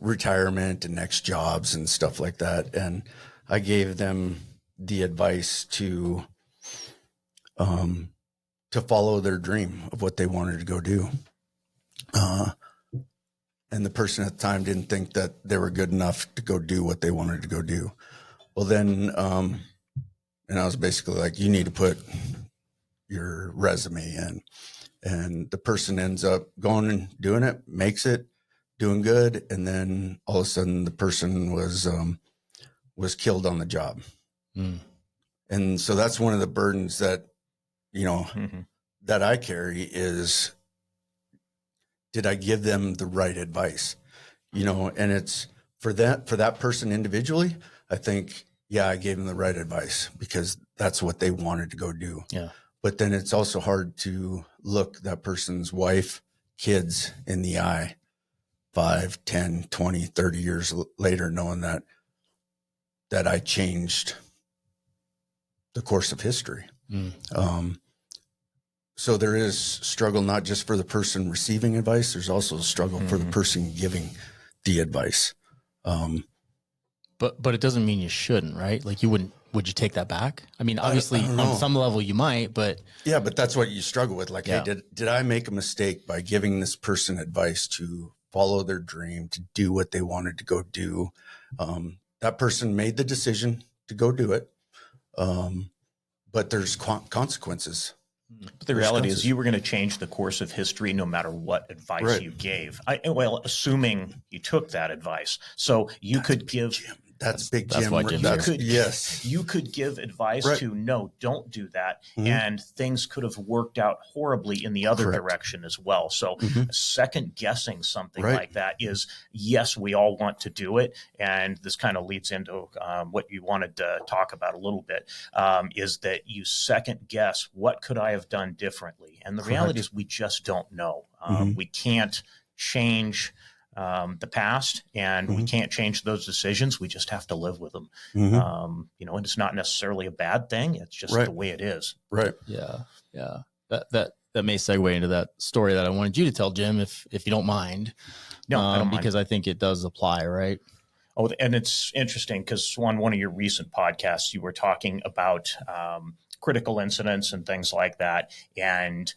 retirement and next jobs and stuff like that. And I gave them the advice to follow their dream of what they wanted to go do. And the person at the time didn't think that they were good enough to go do what they wanted to go do. Well, then, and I was basically like, you need to put your resume in. And the person ends up going and doing it, makes it, doing good. And then all of a sudden the person was killed on the job. And so that's one of the burdens that, you know, that I carry is, did I give them the right advice? You know, and it's for that person individually, I think, yeah, I gave them the right advice because that's what they wanted to go do. Yeah. But then it's also hard to look that person's wife, kids in the eye 5, 10, 20, 30 years later, knowing that I changed the course of history. So there is struggle, not just for the person receiving advice. There's also a struggle for the person giving the advice. But it doesn't mean you shouldn't, right? Like would you take that back? I mean, obviously I don't know. on some level you might, but Yeah, but that's what you struggle with. Like, Yeah. hey, did I make a mistake by giving this person advice to follow their dream, to do what they wanted to go do? That person made the decision to go do it. But there's consequences. But the reality is you were going to change the course of history no matter what advice Right. you gave. Well, assuming you took that advice. So you could give... That's Big that's Jim. why Jim's That's- here. yes. You could give advice Right. to no, don't do that. Mhm. And things could have worked out horribly in the other Correct. direction as well. So Mhm. second guessing something Right. like that is, yes, we all want to do it. And this kind of leads into what you wanted to talk about a little bit, is that you second guess, what could I have done differently? And the reality is we just don't know. Mhm. We can't change the past, and we can't change those decisions. We just have to live with them. Mhm. You know, and it's not necessarily a bad thing. It's just Right. the way it is. Right. yeah. That may segue into that story that I wanted you to tell, Jim, if you don't mind. No, I don't mind. Because I think it does apply, right? Oh, and it's interesting because on one of your recent podcasts, you were talking about critical incidents and things like that. And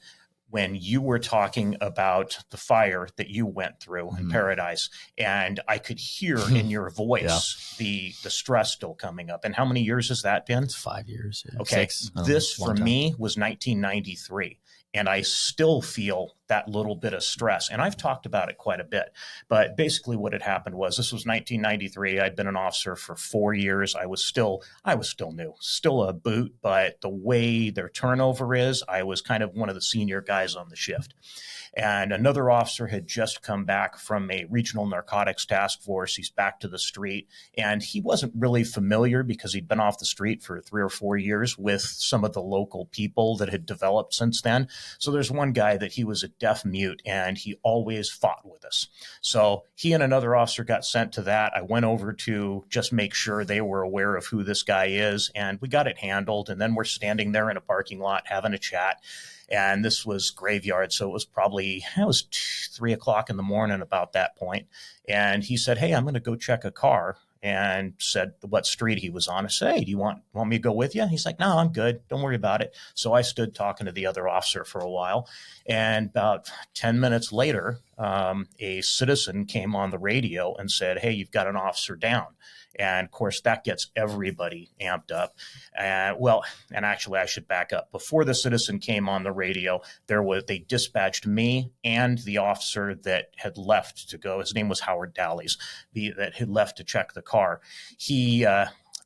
when you were talking about the fire that you went through in Paradise, and I could hear in your voice the stress still coming up. And how many years has that been? It's 5 years. Okay. 6. I don't know, This it's a long for time. me was 1993. And I still feel that little bit of stress. And I've talked about it quite a bit. But basically what had happened was, this was 1993. I'd been an officer for 4 years. I was still new, still a boot, but the way their turnover is, I was kind of one of the senior guys on the shift. And another officer had just come back from a regional narcotics task force. He's back to the street, and he wasn't really familiar, because he'd been off the street for 3 or 4 years, with some of the local people that had developed since then. So there's one guy that he was a deaf mute, and he always fought with us. So he and another officer got sent to that. I went over to just make sure they were aware of who this guy is, and we got it handled. And then we're standing there in a parking lot having a chat. And this was graveyard, so it was 3 o'clock in the morning about that point. And he said, "Hey, I'm going to go check a car," and said what street he was on. I said, "Hey, do you want me to go with you?" He's like, "No, I'm good. Don't worry about it." So I stood talking to the other officer for a while. And about 10 minutes later, a citizen came on the radio and said, "Hey, you've got an officer down." And of course, that gets everybody amped up. And actually, I should back up. Before the citizen came on the radio, they dispatched me and the officer that had left to go. His name was Howard Dallies, that had left to check the car.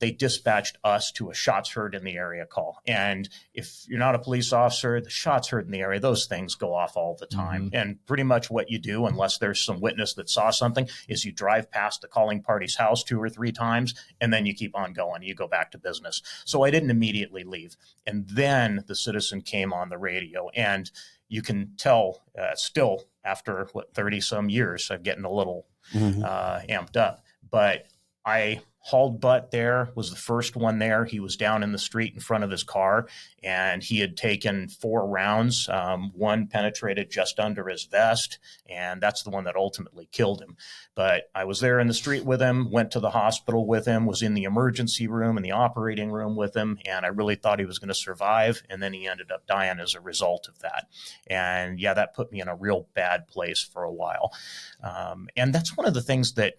They dispatched us to a shots heard in the area call. And if you're not a police officer, the shots heard in the area, those things go off all the time. Mm-hmm. And pretty much what you do, unless there's some witness that saw something, is you drive past the calling party's house 2 or 3 times, and then you keep on going. You go back to business. So I didn't immediately leave. And then the citizen came on the radio, and you can tell still after 30 some years, I'm getting a little amped up, but I hauled butt there, was the first one there. He was down in the street in front of his car, and he had taken 4 rounds. One penetrated just under his vest, and that's the one that ultimately killed him. But I was there in the street with him, went to the hospital with him, was in the emergency room and the operating room with him, and I really thought he was going to survive, and then he ended up dying as a result of that. And yeah, that put me in a real bad place for a while. And that's one of the things that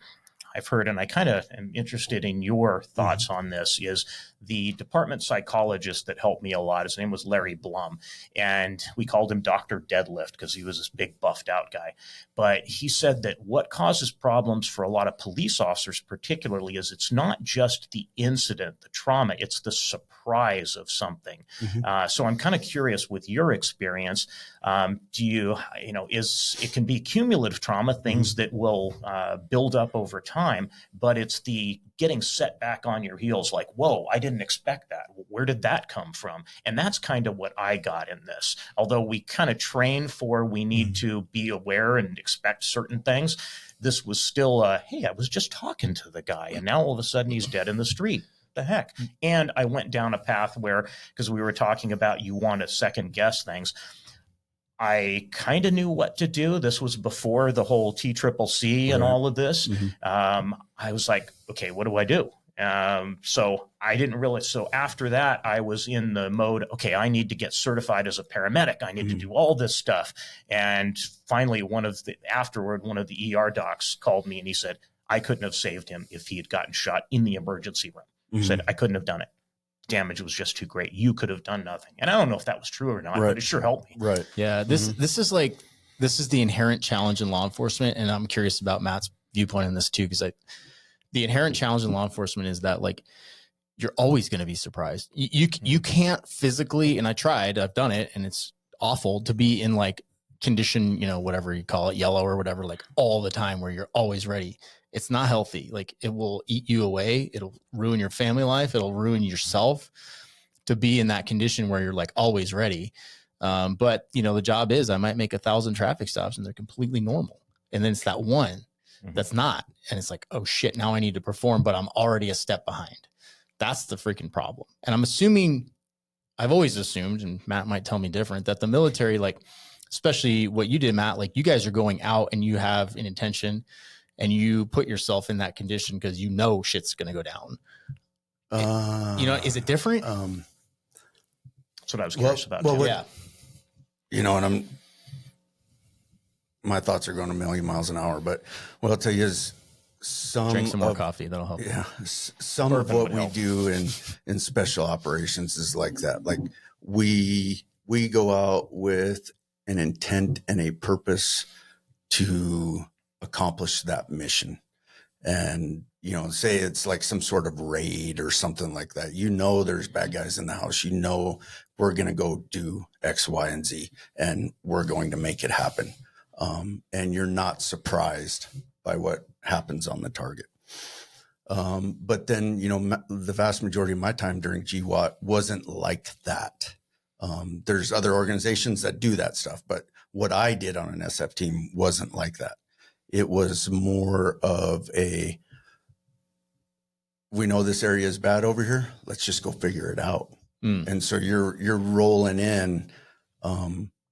I've heard, and I kind of am interested in your thoughts on this, is the department psychologist that helped me a lot. His name was Larry Blum, and we called him Dr. Deadlift because he was this big buffed out guy. But he said that what causes problems for a lot of police officers particularly is it's not just the incident, the trauma, it's the surprise of something. So I'm kind of curious, with your experience, it can be cumulative trauma, things that will build up over time, but it's the getting set back on your heels, like, whoa, I didn't expect that. Where did that come from? And that's kind of what I got in this. Although we kind of train for, we need to be aware and expect certain things, this was still, hey, I was just talking to the guy, and now all of a sudden he's dead in the street. The heck? And I went down a path where, because we were talking about you want to second guess things, I kind of knew what to do. This was before the whole TCCC and all of this. I was like, okay, what do I do? So I didn't really. So after that, I was in the mode, okay, I need to get certified as a paramedic. I need to do all this stuff. And finally, one of the ER docs called me, and he said, I couldn't have saved him if he had gotten shot in the emergency room. He said, I couldn't have done it. Damage was just too great. You could have done nothing. And I don't know if that was true or not, but it sure helped me. Right. Yeah. This is the inherent challenge in law enforcement. And I'm curious about Matt's viewpoint on this too, because the inherent challenge in law enforcement is that, like, you're always going to be surprised. You can't physically, and I've done it, and it's awful to be in like condition, whatever you call it, yellow or whatever, like all the time, where you're always ready. It's not healthy. Like, it will eat you away. It'll ruin your family life. It'll ruin yourself to be in that condition where you're like always ready. But the job is, I might make 1,000 traffic stops and they're completely normal. And then it's that one that's not. And it's like, oh shit, now I need to perform, but I'm already a step behind. That's the freaking problem. And I've always assumed, and Matt might tell me different, that the military, like, especially what you did, Matt, like, you guys are going out and you have an intention, and you put yourself in that condition because shit's going to go down. Is it different? That's what I was curious about. And my thoughts are going a million miles an hour, but what I'll tell you is drink some more coffee. That'll help. Yeah. Some of what we do in special operations is like that. Like, we go out with an intent and a purpose to accomplish that mission. And, you know, say it's like some sort of raid or something like that. You know, there's bad guys in the house. You know, we're going to go do X, Y, and Z, and we're going to make it happen. And you're not surprised by what happens on the target. But then, you know, the vast majority of my time during GWOT wasn't like that. There's other organizations that do that stuff, but what I did on an SF team wasn't like that. It was more of we know this area is bad over here. Let's just go figure it out. And so you're rolling in,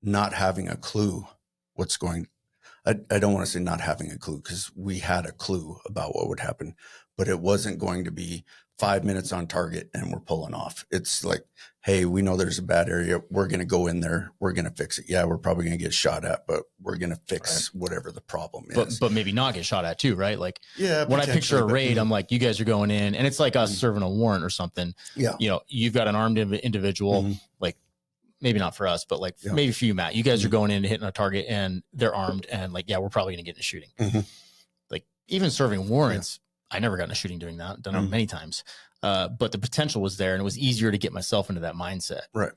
not having a clue what's going. I don't want to say not having a clue, because we had a clue about what would happen, but it wasn't going to be 5 minutes on target and we're pulling off. It's like, hey, we know there's a bad area. We're going to go in there. We're going to fix it. Yeah, we're probably going to get shot at, but we're going to fix whatever the problem is. But maybe not get shot at too, right? Like, yeah, when I picture a raid, I'm like, you guys are going in, and it's like us serving a warrant or something. Yeah. You know, you've got an armed individual, like, maybe not for us, but like maybe for you, Matt, you guys are going in and hitting a target and they're armed, and like, yeah, we're probably going to get in a shooting. Like, even serving warrants, I never got in a shooting doing that. Done it many times. But the potential was there, and it was easier to get myself into that mindset. Right.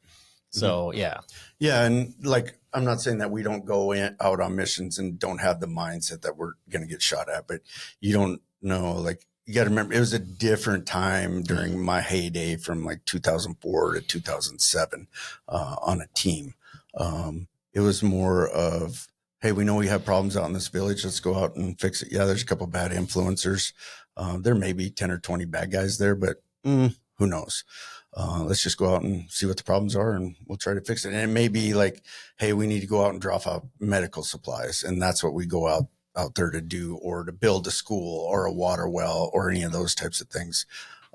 So, yeah. And like, I'm not saying that we don't go out on missions and don't have the mindset that we're going to get shot at, but you don't know, like, you got to remember, it was a different time during my heyday from like 2004 to 2007 on a team. It was more of, hey, we know we have problems out in this village. Let's go out and fix it. Yeah, there's a couple of bad influencers. There may be 10 or 20 bad guys there, but who knows? Let's just go out and see what the problems are, and we'll try to fix it. And it may be like, hey, we need to go out and drop out medical supplies. And that's what we go out there to do, or to build a school or a water well or any of those types of things.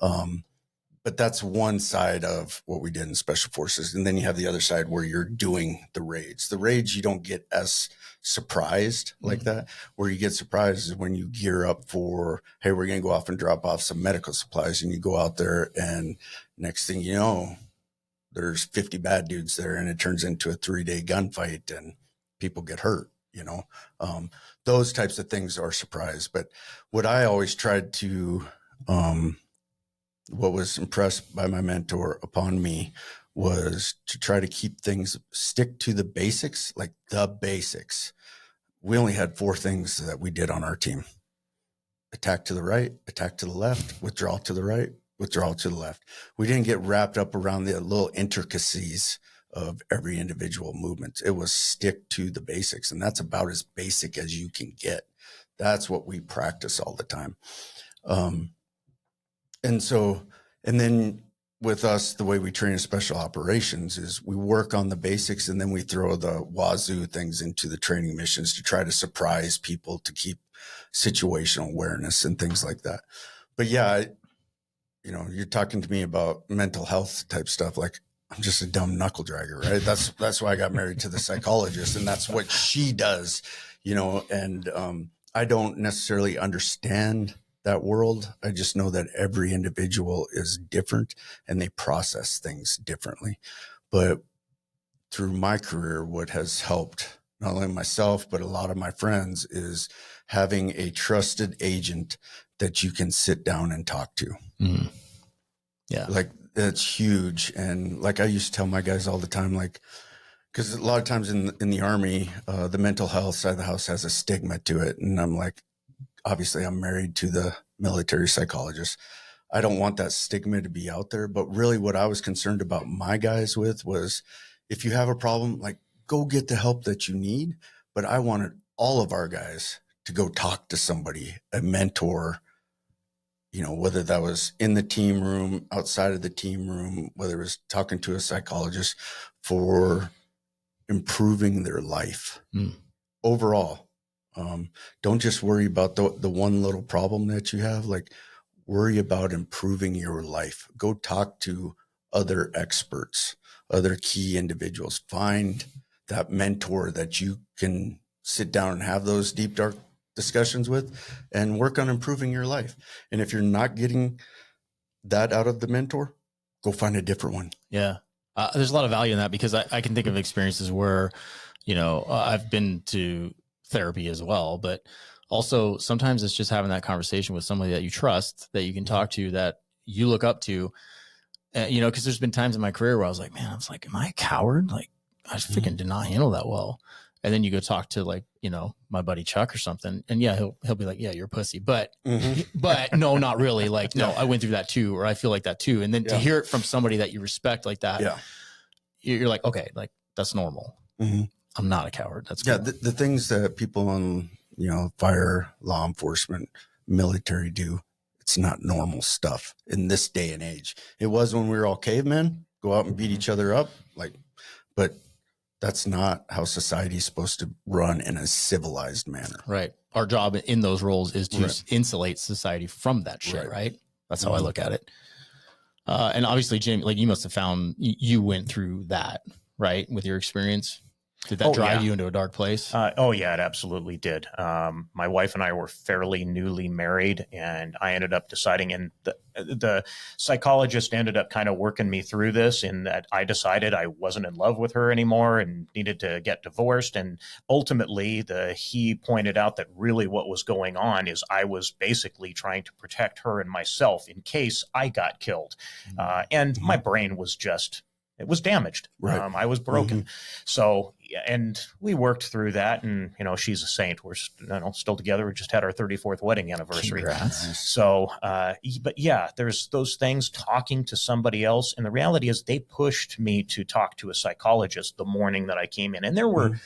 But that's one side of what we did in Special Forces. And then you have the other side where you're doing the raids. The raids, you don't get as surprised like that. Where you get surprised is when you gear up for, hey, we're going to go off and drop off some medical supplies, and you go out there, and next thing you know, there's 50 bad dudes there, and it turns into a 3-day gunfight and people get hurt, you know. Those types of things are surprise. But what I always tried to, what was impressed by my mentor upon me, was to try to keep things, stick to the basics, like the basics. We only had 4 things that we did on our team: attack to the right, attack to the left, withdrawal to the right, withdrawal to the left. We didn't get wrapped up around the little intricacies of every individual movement. It was stick to the basics. And that's about as basic as you can get. That's what we practice all the time. And then with us, the way we train in special operations is we work on the basics, and then we throw the wazoo things into the training missions to try to surprise people, to keep situational awareness and things like that. But yeah, you know, you're talking to me about mental health type stuff. Like, I'm just a dumb knuckle dragger, right? That's why I got married to the psychologist, and that's what she does, you know. And I don't necessarily understand that world. I just know that every individual is different and they process things differently. But through my career, what has helped not only myself, but a lot of my friends, is having a trusted agent that you can sit down and talk to. Yeah. Like, that's huge. And like, I used to tell my guys all the time, like, because a lot of times in the Army, the mental health side of the house has a stigma to it. And I'm like, obviously I'm married to the military psychologist. I don't want that stigma to be out there. But really what I was concerned about my guys with was, if you have a problem, like, go get the help that you need. But I wanted all of our guys to go talk to somebody, a mentor, you know, whether that was in the team room, outside of the team room, whether it was talking to a psychologist, for improving their life overall. Don't just worry about the one little problem that you have. Like, worry about improving your life. Go talk to other experts, other key individuals. Find that mentor that you can sit down and have those deep, dark discussions with, and work on improving your life. And if you're not getting that out of the mentor, go find a different one. Yeah. There's a lot of value in that, because I can think of experiences where, I've been to therapy as well, but also sometimes it's just having that conversation with somebody that you trust, that you can talk to, that you look up to, because there's been times in my career where I was like, man, I was like, am I a coward? Like I freaking did not handle that well. And then you go talk to like, my buddy Chuck or something. And yeah, he'll be like, yeah, you're a pussy, but no, not really. Like, no, I went through that too, or I feel like that too. And then to hear it from somebody that you respect like that, you're like, okay, like that's normal. I'm not a coward. That's cool. Yeah. The things that people on, fire, law enforcement, military do, it's not normal stuff in this day and age. It was when we were all cavemen, go out and beat each other up. But that's not how society is supposed to run in a civilized manner. Right. Our job in those roles is to insulate society from that shit. Right. That's how I look at it. And obviously, Jamie, like you must have found you went through that, right? With your experience. Did that drive you into a dark place? Oh yeah, it absolutely did. My wife and I were fairly newly married, and I ended up deciding, and the psychologist ended up kind of working me through this, in that I decided I wasn't in love with her anymore and needed to get divorced. And ultimately, he pointed out that really what was going on is I was basically trying to protect her and myself in case I got killed. And my brain was it was damaged. Right. I was broken. So, and we worked through that, and, she's a saint. We're still together. We just had our 34th wedding anniversary. Congrats. So, but yeah, there's those things, talking to somebody else. And the reality is they pushed me to talk to a psychologist the morning that I came in. And there were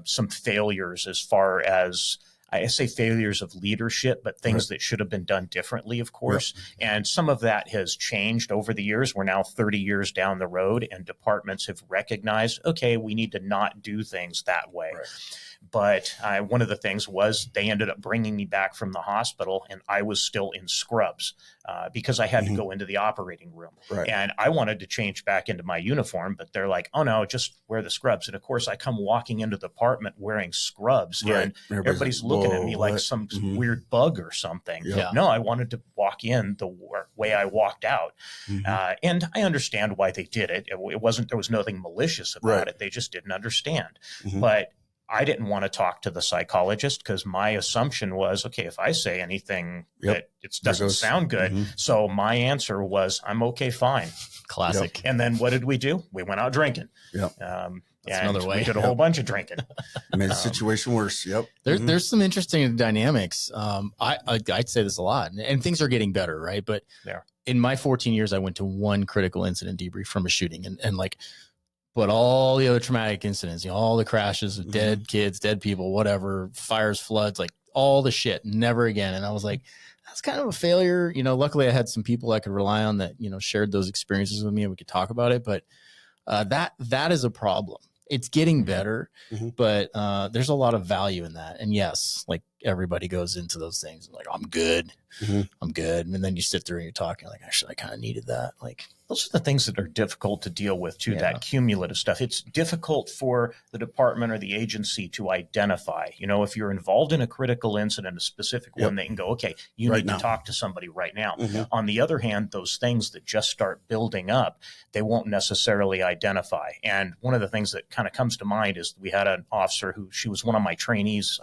some failures, as far as, I say failures of leadership, but things that should have been done differently, of course. And some of that has changed over the years. We're now 30 years down the road, and departments have recognized, okay, we need to not do things that way. But one of the things was they ended up bringing me back from the hospital, and I was still in scrubs because I had to go into the operating room. And I wanted to change back into my uniform, but they're like, oh, no, just wear the scrubs. And of course, I come walking into the apartment wearing scrubs, and everybody's looking at me like some weird bug or something. No, I wanted to walk in the way I walked out. And I understand why they did it. There was nothing malicious about it. They just didn't understand. But I didn't want to talk to the psychologist, because my assumption was, okay, if I say anything that it doesn't sound good. So my answer was, I'm okay, fine. Classic. And then what did we do? We went out drinking. That's another way. We did a whole bunch of drinking. Made the situation worse. There's some interesting dynamics. I'd say this a lot, and things are getting better, right? But in my 14 years, I went to one critical incident debrief from a shooting, and like, but all the other traumatic incidents, all the crashes of dead kids, dead people, whatever, fires, floods, like all the shit, never again. And I was like, that's kind of a failure. Luckily I had some people I could rely on that, shared those experiences with me, and we could talk about it. But that is a problem. It's getting better, but there's a lot of value in that. And yes, like everybody goes into those things like, I'm good. I'm good. And then you sit there and you're talking like, actually, I kind of needed that. Like, those are the things that are difficult to deal with too, that cumulative stuff. It's difficult for the department or the agency to identify. If you're involved in a critical incident, a specific one, they can go, okay, you need to talk to somebody right now. On the other hand, those things that just start building up, they won't necessarily identify. And one of the things that kind of comes to mind is we had an officer she was one of my trainees,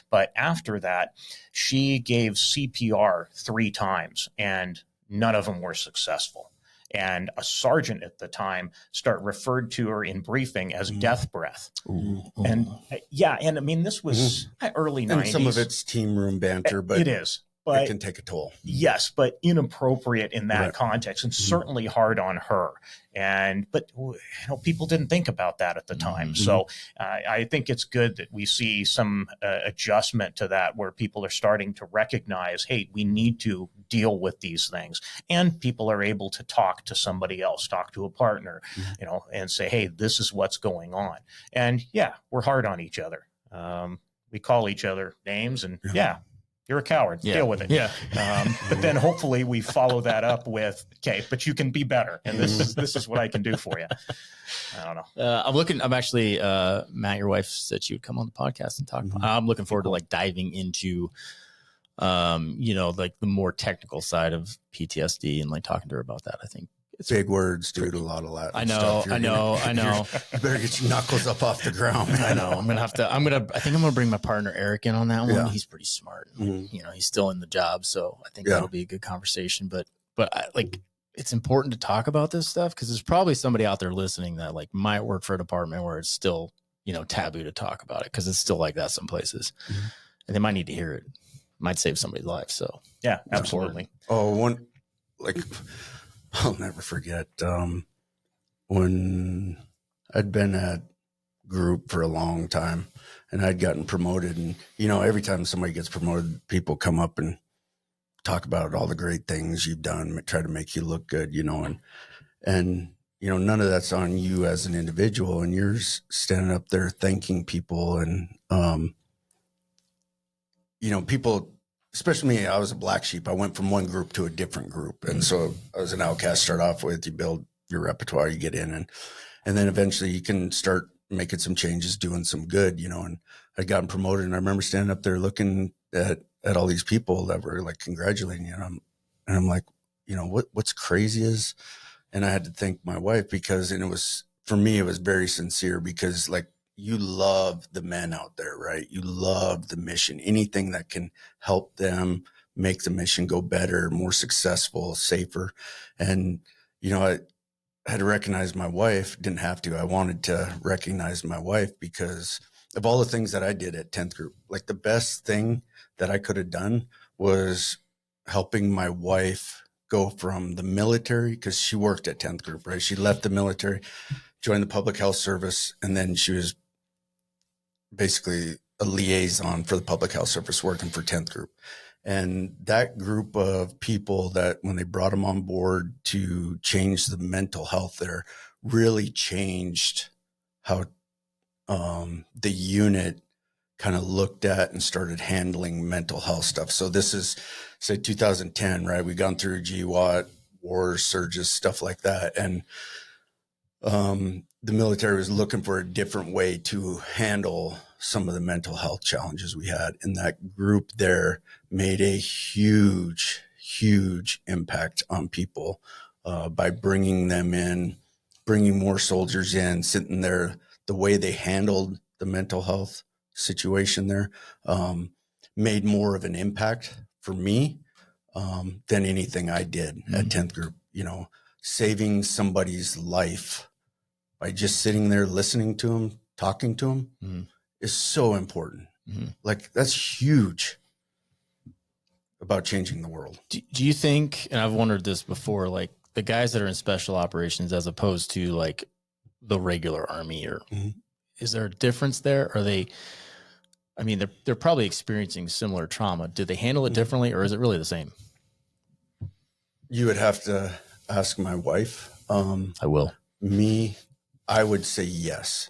but after that, she gave CPR 3 times, and none of them were successful. And a sergeant at the time referred to her in briefing as death breath. And and I mean, this was early 90s. And some of it's team room banter, but it is. But it can take a toll. Yes, but inappropriate in that context, and certainly hard on her. But people didn't think about that at the time. So I think it's good that we see some adjustment to that, where people are starting to recognize, hey, we need to deal with these things, and people are able to talk to somebody else, talk to a partner, and say, hey, this is what's going on. And we're hard on each other. We call each other names, and you're a coward. Deal with it. But then hopefully we follow that up with, okay, but you can be better. And this is what I can do for you. I don't know. I'm actually, Matt, your wife said she would come on the podcast and talk. I'm looking forward to like diving into, like the more technical side of PTSD and like talking to her about that. I think It's big words, dude. A lot of that. I know. You better get your knuckles up off the ground. Man. I know. I think I'm going to bring my partner Eric in on that one. Yeah. He's pretty smart. Mhm. He's still in the job. So I think Yeah. that'll be a good conversation, but it's important to talk about this stuff because there's probably somebody out there listening that like might work for a department where it's still, taboo to talk about it because it's still like that some places. Mhm. And they might need to hear it. Might save somebody's life. So Yeah, absolutely. I'll never forget when I'd been at group for a long time and I'd gotten promoted, and every time somebody gets promoted, people come up and talk about all the great things you've done, try to make you look good, and none of that's on you as an individual, and you're standing up there thanking people, and people, especially me, I was a black sheep. I went from one group to a different group. And so I was an outcast to start off with. You build your repertoire, you get in, and then eventually you can start making some changes, doing some good, and I'd gotten promoted. And I remember standing up there looking at all these people that were like congratulating you. And I'm like, what's crazy is, and I had to thank my wife because, and for me, it was very sincere because like, you love the men out there, right? You love the mission, anything that can help them make the mission go better, more successful, safer. And, I had to recognize my wife, didn't have to. I wanted to recognize my wife because of all the things that I did at 10th Group. Like the best thing that I could have done was helping my wife go from the military, because she worked at 10th Group, right? She left the military, joined the public health service, and then she was basically a liaison for the public health service working for 10th Group. And that group of people that when they brought them on board to change the mental health there really changed how the unit kind of looked at and started handling mental health stuff. So this is, say, 2010, right? We've gone through GWAT, wars, surges, stuff like that. And the military was looking for a different way to handle some of the mental health challenges we had. And that group there made a huge, huge impact on people by bringing them in, bringing more soldiers in, sitting there, the way they handled the mental health situation there made more of an impact for me than anything I did at 10th Group. Saving somebody's life by just sitting there listening to them, talking to them is so important. Like that's huge about changing the world. Do you think, and I've wondered this before, like the guys that are in special operations as opposed to like the regular army, or is there a difference there? Are they, I mean, they're probably experiencing similar trauma. Do they handle it differently, or is it really the same? You would have to ask my wife. I will. Me, I would say yes.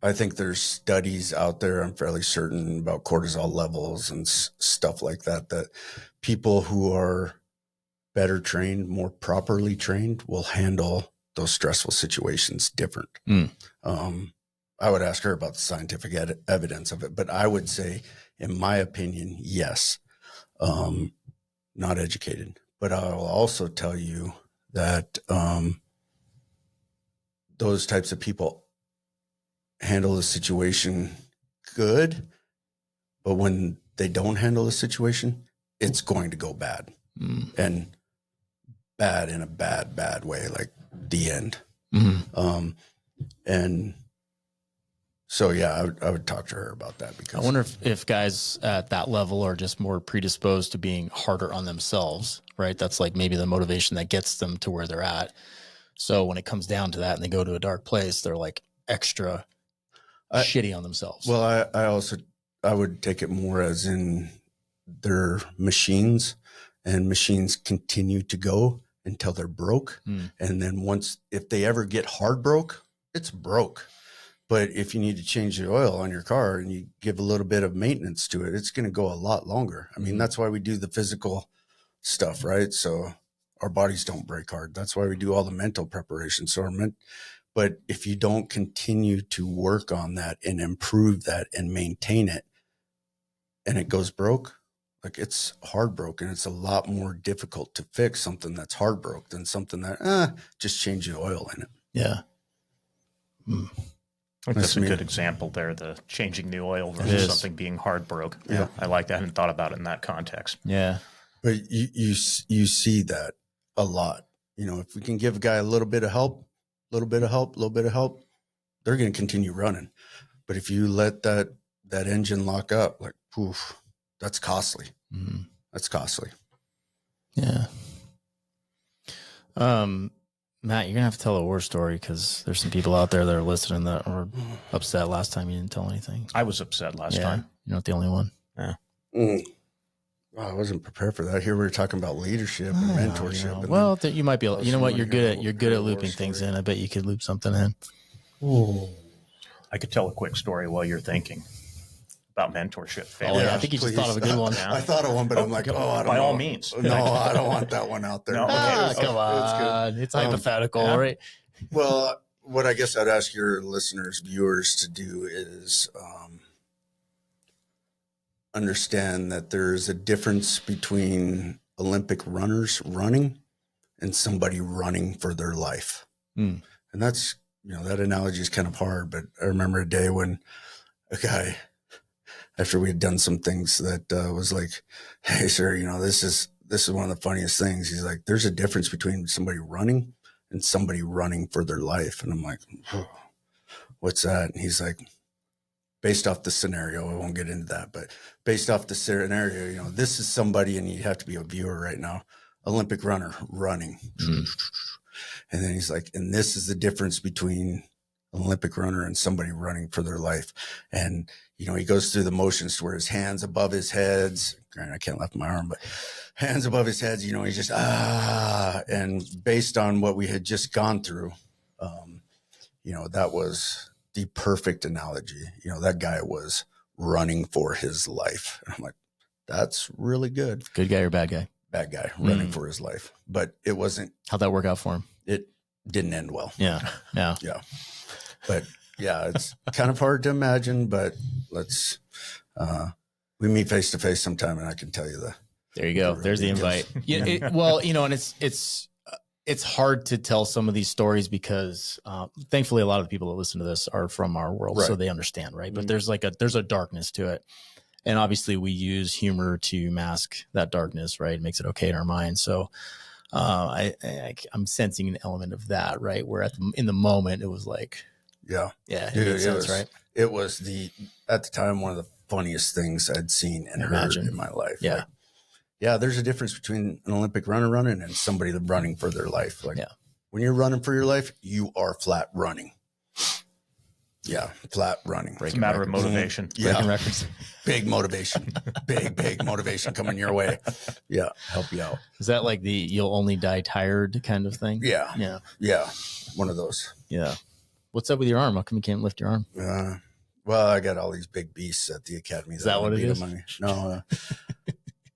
I think there's studies out there, I'm fairly certain, about cortisol levels and stuff like that, that people who are better trained, more properly trained, will handle those stressful situations different. I would ask her about the scientific evidence of it, but I would say, in my opinion, yes. Not educated, but I'll also tell you that those types of people handle the situation good, but when they don't handle the situation, it's going to go bad, and bad in a bad way, like the end. And so, yeah, I would talk to her about that, because I wonder if guys at that level are just more predisposed to being harder on themselves, right? That's like maybe the motivation that gets them to where they're at. So when it comes down to that and they go to a dark place, they're like extra shitty on themselves. Well, I would take it more as in they're machines, and machines continue to go until they're broke. And then if they ever get hard broke, it's broke. But if you need to change the oil on your car and you give a little bit of maintenance to it, it's going to go a lot longer. I mean, that's why we do the physical stuff, right? So our bodies don't break hard. That's why we do all the mental preparation. But if you don't continue to work on that and improve that and maintain it, and it goes broke, Like it's hard broken. It's a lot more difficult to fix something that's hard broke than something that just change the oil in it. Yeah. I think that's a good example there, the changing the oil versus something being hard broke. Yeah. I like that. I hadn't thought about it in that context. Yeah. But you see that a lot. You know, if we can give a guy a little bit of help, they're going to continue running. But if you let that engine lock up, like, poof, that's costly. Mm-hmm. That's costly. Yeah. Matt, you're gonna have to tell a war story because there's some people out there that are listening that were upset last time you didn't tell anything. I was upset last time. You're not the only one. Yeah. Well, I wasn't prepared for that. Here we were talking about leadership and mentorship. You know, and well, you might be. You know what? You're good at war looping things in. I bet you could loop something in. I could tell a quick story while you're thinking about mentorship. Oh, yeah, I think you just thought of a good one. I thought of one, but I'm like, I don't by know. all means. No, I don't want that one out there. No, okay. Come on. It's hypothetical, yeah. right? Well, what I guess I'd ask your listeners, viewers to do is understand that there's a difference between Olympic runners running and somebody running for their life. Mm. And that's, that analogy is kind of hard, but I remember a day when a guy, after we had done some things that was like, hey, sir, this is one of the funniest things. He's like, there's a difference between somebody running and somebody running for their life. And I'm like, oh, what's that? And he's like, based off the scenario, I won't get into that, but based off the scenario, this is somebody, and you have to be a viewer right now, Olympic runner running. Mm. And then he's like, and this is the difference between an Olympic runner and somebody running for their life. And, he goes through the motions to where his hands above his heads, I can't lift my arm, but hands above his heads, he's just, and based on what we had just gone through, that was the perfect analogy. That guy was running for his life. And I'm like, that's really good. Good guy or bad guy? Bad guy running for his life. But it wasn't. How'd that work out for him? It didn't end well. Yeah. Yeah. Yeah. But yeah, it's kind of hard to imagine, but we meet face to face sometime and I can tell you there you go. There's the invite. Yeah. And it's hard to tell some of these stories because thankfully a lot of the people that listen to this are from our world, right. So they understand, right? But there's a darkness to it. And obviously we use humor to mask that darkness, right? It makes it okay in our mind. So I'm sensing an element of that, right? Where in the moment it was like, yeah, it made sense, right? It was at the time, one of the funniest things I'd seen and heard in my life. Yeah. Like, yeah, there's a difference between an Olympic runner running and somebody running for their life. Like when you're running for your life, you are flat running. Yeah, flat running. It's a matter of motivation. Yeah, records. Big motivation. big motivation coming your way. Yeah, help you out. Is that like the "you'll only die tired" kind of thing? Yeah. One of those. Yeah. What's up with your arm? How come you can't lift your arm? Well, I got all these big beasts at the academy. Is that what it is? No.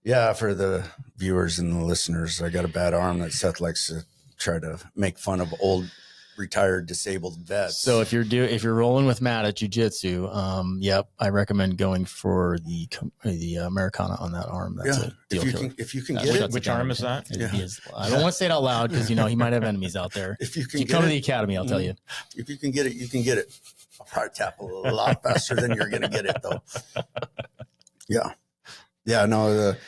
Yeah, for the viewers and the listeners, I got a bad arm that Seth likes to try to make fun of old, retired, disabled vets. So if you're rolling with Matt at jiu-jitsu, I recommend going for the Americana on that arm. That's a deal killer. If you can get it. Which arm is that? I don't want to say it out loud because he might have enemies out there. If you come to the academy, I'll tell you. If you can get it, you can get it. I'll probably tap a lot faster than you're going to get it, though. Yeah. Yeah, no, the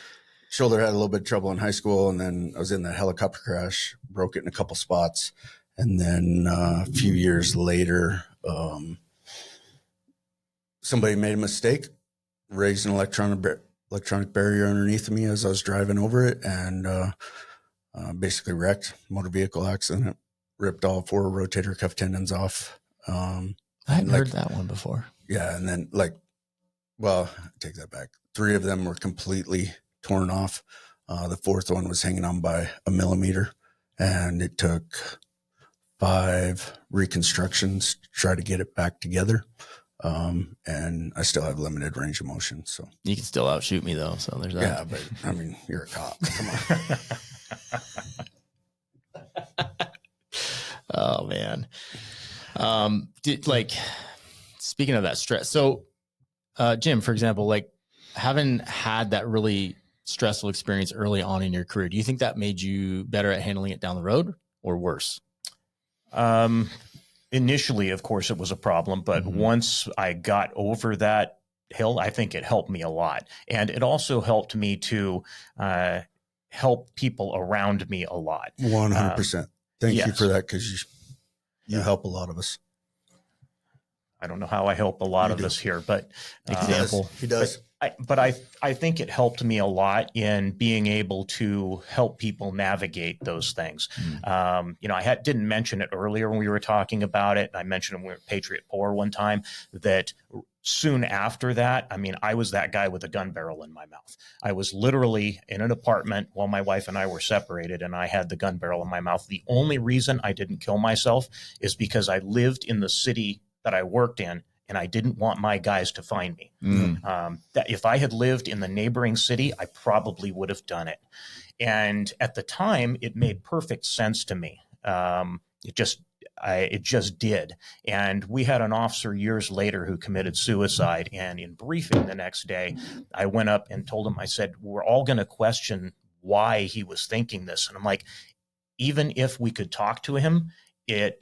shoulder had a little bit of trouble in high school, and then I was in that helicopter crash, broke it in a couple spots. And then a few years later, somebody made a mistake, raised an electronic barrier underneath me as I was driving over it, and basically wrecked. Motor vehicle accident, ripped all 4 rotator cuff tendons off. I hadn't heard that one before. Yeah, and then take that back. 3 of them were completely torn off. The 4th one was hanging on by a millimeter, and it took 5 reconstructions to try to get it back together. And I still have limited range of motion. So you can still outshoot me though. So there's that. Yeah, but I mean, you're a cop. Come on. Oh man. Speaking of that stress. So, Jim, for example, haven't had that really stressful experience early on in your career, do you think that made you better at handling it down the road or worse? Initially, of course, it was a problem, but once I got over that hill, I think it helped me a lot. And it also helped me to help people around me a lot. 100%. Thank you yes. for that, because you help a lot of us. I don't know how I help a lot of us here, but Example. He does. But I think it helped me a lot in being able to help people navigate those things. You know, I didn't mention it earlier when we were talking about it. I mentioned when we were at Patriot Pour one time that soon after that, I mean, I was that guy with a gun barrel in my mouth. I was literally in an apartment while my wife and I were separated, and I had the gun barrel in my mouth. The only reason I didn't kill myself is because I lived in the city that I worked in, and I didn't want my guys to find me. That if I had lived in the neighboring city, I probably would have done it. And at the time, it made perfect sense to me. It just did. And we had an officer years later who committed suicide. And in briefing the next day, I went up and told him, I said, we're all going to question why he was thinking this. And I'm like, even if we could talk to him,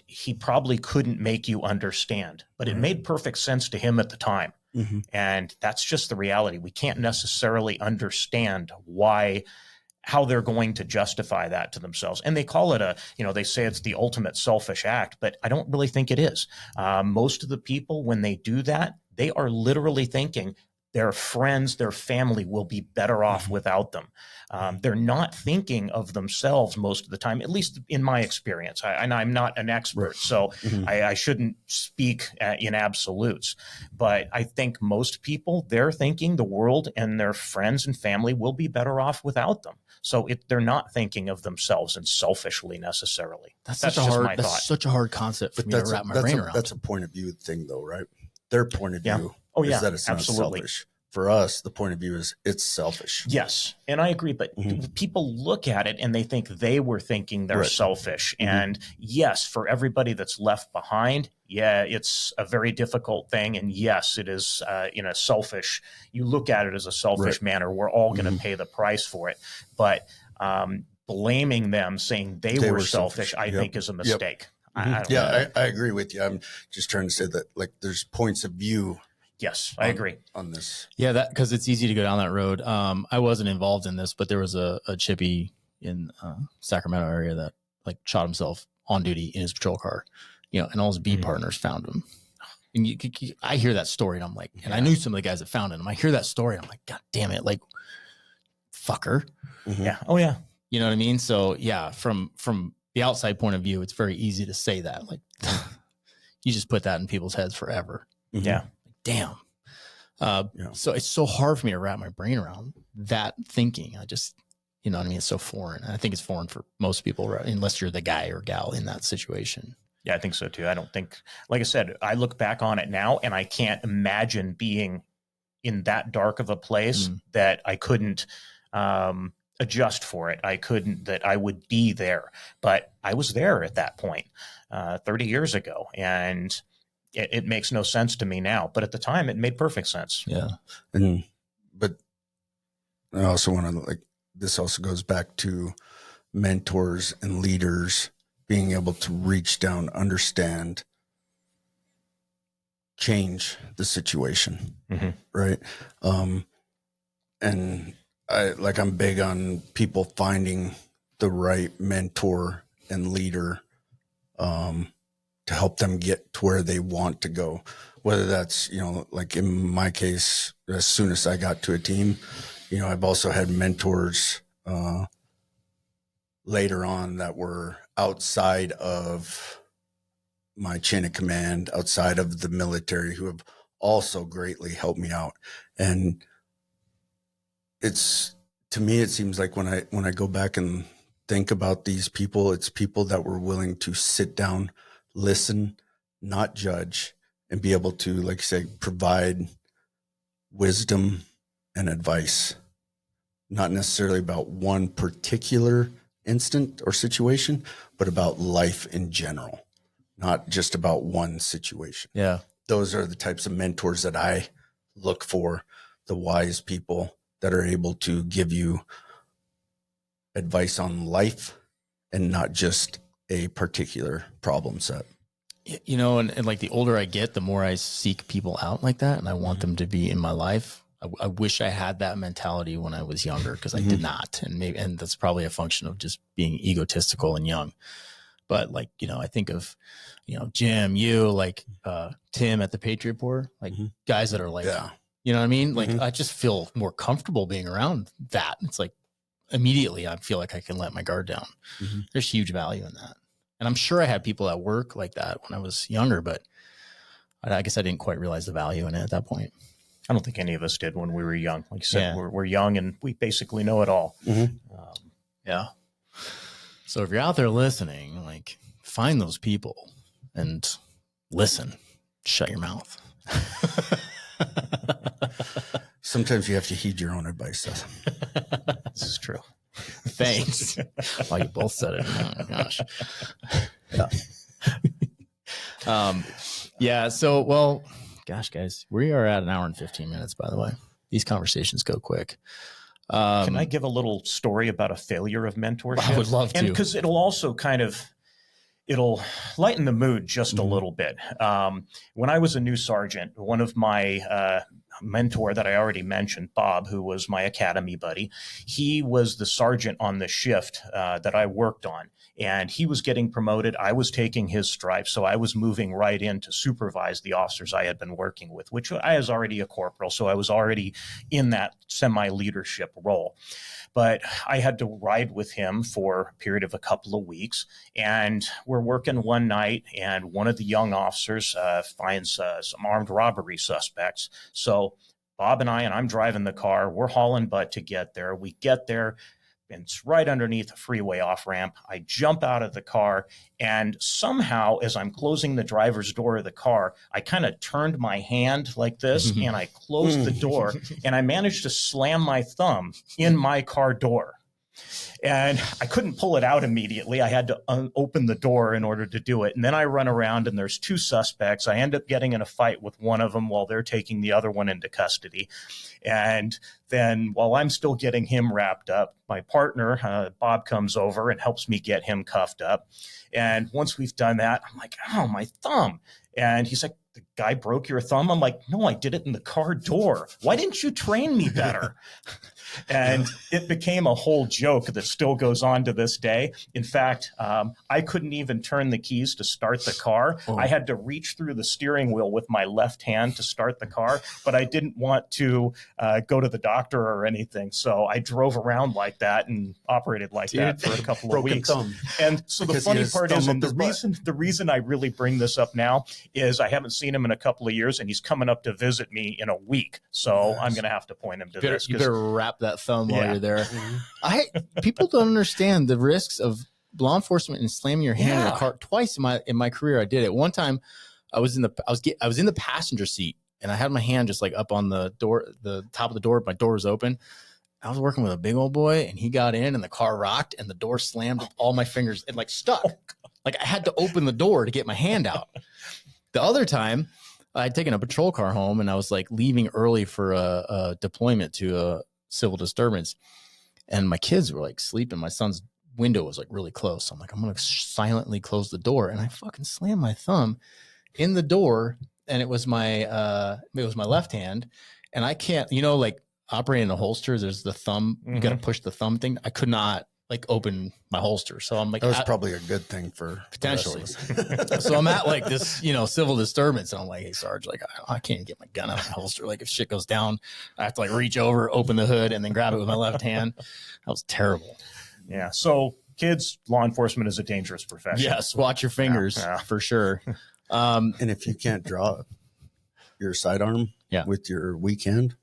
he probably couldn't make you understand, but it made perfect sense to him at the time. And that's just the reality. We can't necessarily understand how they're going to justify that to themselves. And they call it they say it's the ultimate selfish act, but I don't really think it is. Most of the people, when they do that, they are literally thinking their friends, their family will be better off without them. They're not thinking of themselves most of the time, at least in my experience. And I'm not an expert, so I shouldn't speak in absolutes. But I think most people, they're thinking the world and their friends and family will be better off without them. So they're not thinking of themselves and selfishly necessarily. That's such a hard concept for me to wrap my brain around. That's a point of view thing, though, right? Their point of view is that it's not selfish. For us, the point of view is it's selfish. Yes, and I agree. But people look at it and they think they were thinking they're selfish. And yes, for everybody that's left behind, it's a very difficult thing. And yes, it is selfish. You look at it as a selfish manner. We're all going to pay the price for it. But blaming them, saying they were selfish, I think is a mistake. I agree with you. I'm just trying to say that, like, there's points of view. Yes, I agree on this. Yeah, that because it's easy to go down that road. I wasn't involved in this, but there was a chippy in Sacramento area that like shot himself on duty in his patrol car, and all his B partners found him. And I hear that story and I'm like, and I knew some of the guys that found him. I hear that story and I'm like, God damn it, like, fucker. Yeah. Oh yeah. You know what I mean? So yeah, from the outside point of view, it's very easy to say that. Like, you just put that in people's heads forever. Yeah. Damn. So it's so hard for me to wrap my brain around that thinking. I just, you know what I mean? It's so foreign. And I think it's foreign for most people, right? Unless you're the guy or gal in that situation. Yeah, I think so too. I don't think, like I said, I look back on it now and I can't imagine being in that dark of a place that I couldn't adjust for it. That I would be there, but I was there at that point 30 years ago. And it makes no sense to me now, but at the time it made perfect sense. Yeah. But I also want to, this also goes back to mentors and leaders being able to reach down, understand, change the situation. Right. And I'm big on people finding the right mentor and leader, to help them get to where they want to go. Whether that's, like in my case, as soon as I got to a team, I've also had mentors later on that were outside of my chain of command, outside of the military, who have also greatly helped me out. And to me, it seems like when I go back and think about these people, it's people that were willing to sit down, listen, not judge, and be able to, like I say, provide wisdom and advice, not necessarily about one particular instant or situation, but about life in general, not just about one situation. Yeah. Those are the types of mentors that I look for, the wise people that are able to give you advice on life and not just a particular problem set. You know, and like the older I get, the more I seek people out like that, and I want them to be in my life. I wish I had that mentality when I was younger, because I did not. And that's probably a function of just being egotistical and young. But like, you know, I think of, you know, Jim, you, like Tim at the Patriot Board, like guys that are like, you know what I mean? Like, I just feel more comfortable being around that. It's like immediately I feel like I can let my guard down. There's huge value in that. And I'm sure I had people at work like that when I was younger, but I guess I didn't quite realize the value in it at that point. I don't think any of us did when we were young. Like you said, we're young and we basically know it all. Yeah. So if you're out there listening, like, find those people and listen. Shut your mouth. Sometimes you have to heed your own advice. This is true. Thanks. Well, you both said it. Oh my gosh. Yeah. So, well, gosh, guys, we are at 1 hour and 15 minutes, by the way. These conversations go quick. Can I give a little story about a failure of mentorship? I would love to. And because it'll also it'll lighten the mood just a little bit. When I was a new sergeant, one of my mentor that I already mentioned, Bob, who was my academy buddy, he was the sergeant on the shift that I worked on. And he was getting promoted. I was taking his stripes. So I was moving right in to supervise the officers I had been working with, which I was already a corporal. So I was already in that semi-leadership role. But I had to ride with him for a period of a couple of weeks. And we're working one night, and one of the young officers finds some armed robbery suspects. So Bob and I'm driving the car. We're hauling butt to get there. We get there, and it's right underneath a freeway off-ramp. I jump out of the car, and somehow, as I'm closing the driver's door of the car, I kind of turned my hand like this, and I closed the door, and I managed to slam my thumb in my car door. And I couldn't pull it out immediately. I had to open the door in order to do it. And then I run around, and there's 2 suspects. I end up getting in a fight with one of them while they're taking the other one into custody. And then while I'm still getting him wrapped up, my partner, Bob, comes over and helps me get him cuffed up. And once we've done that, I'm like, oh, my thumb. And he's like, the guy broke your thumb? I'm like, no, I did it in the car door. Why didn't you train me better? And it became a whole joke that still goes on to this day. In fact, I couldn't even turn the keys to start the car. I had to reach through the steering wheel with my left hand to start the car, but I didn't want to go to the doctor or anything. So I drove around like that and operated like that for a couple of weeks. Thumb. And so the funny part is, and the reason I really bring this up now is I haven't seen him in a couple of years, and he's coming up to visit me in a week. So I'm going to have to point him to this. You better wrap that thumb while you're there. People don't understand the risks of law enforcement and slamming your hand in a car. Twice in my career, I did it. One time, I was in the passenger seat, and I had my hand just like up on the door, the top of the door. My door was open. I was working with a big old boy, and he got in, and the car rocked, and the door slammed. All my fingers and like stuck. Like I had to open the door to get my hand out. The other time, I'd taken a patrol car home, and I was like leaving early for a deployment to a civil disturbance, and my kids were like sleeping. My son's window was like really close. So I'm like, I'm going to silently close the door, and I fucking slammed my thumb in the door, and it was my left hand, and I can't, like operating a holster, there's the thumb, you got to push the thumb thing. I could not like open my holster. So I'm like, that was probably a good thing for potentially. So I'm at like this, civil disturbance, and I'm like, hey, Sarge, like I can't get my gun out of my holster. Like if shit goes down, I have to like reach over, open the hood, and then grab it with my left hand. That was terrible. Yeah. So kids, law enforcement is a dangerous profession. Yes. Watch your fingers for sure. And if you can't draw your sidearm with your weak hand,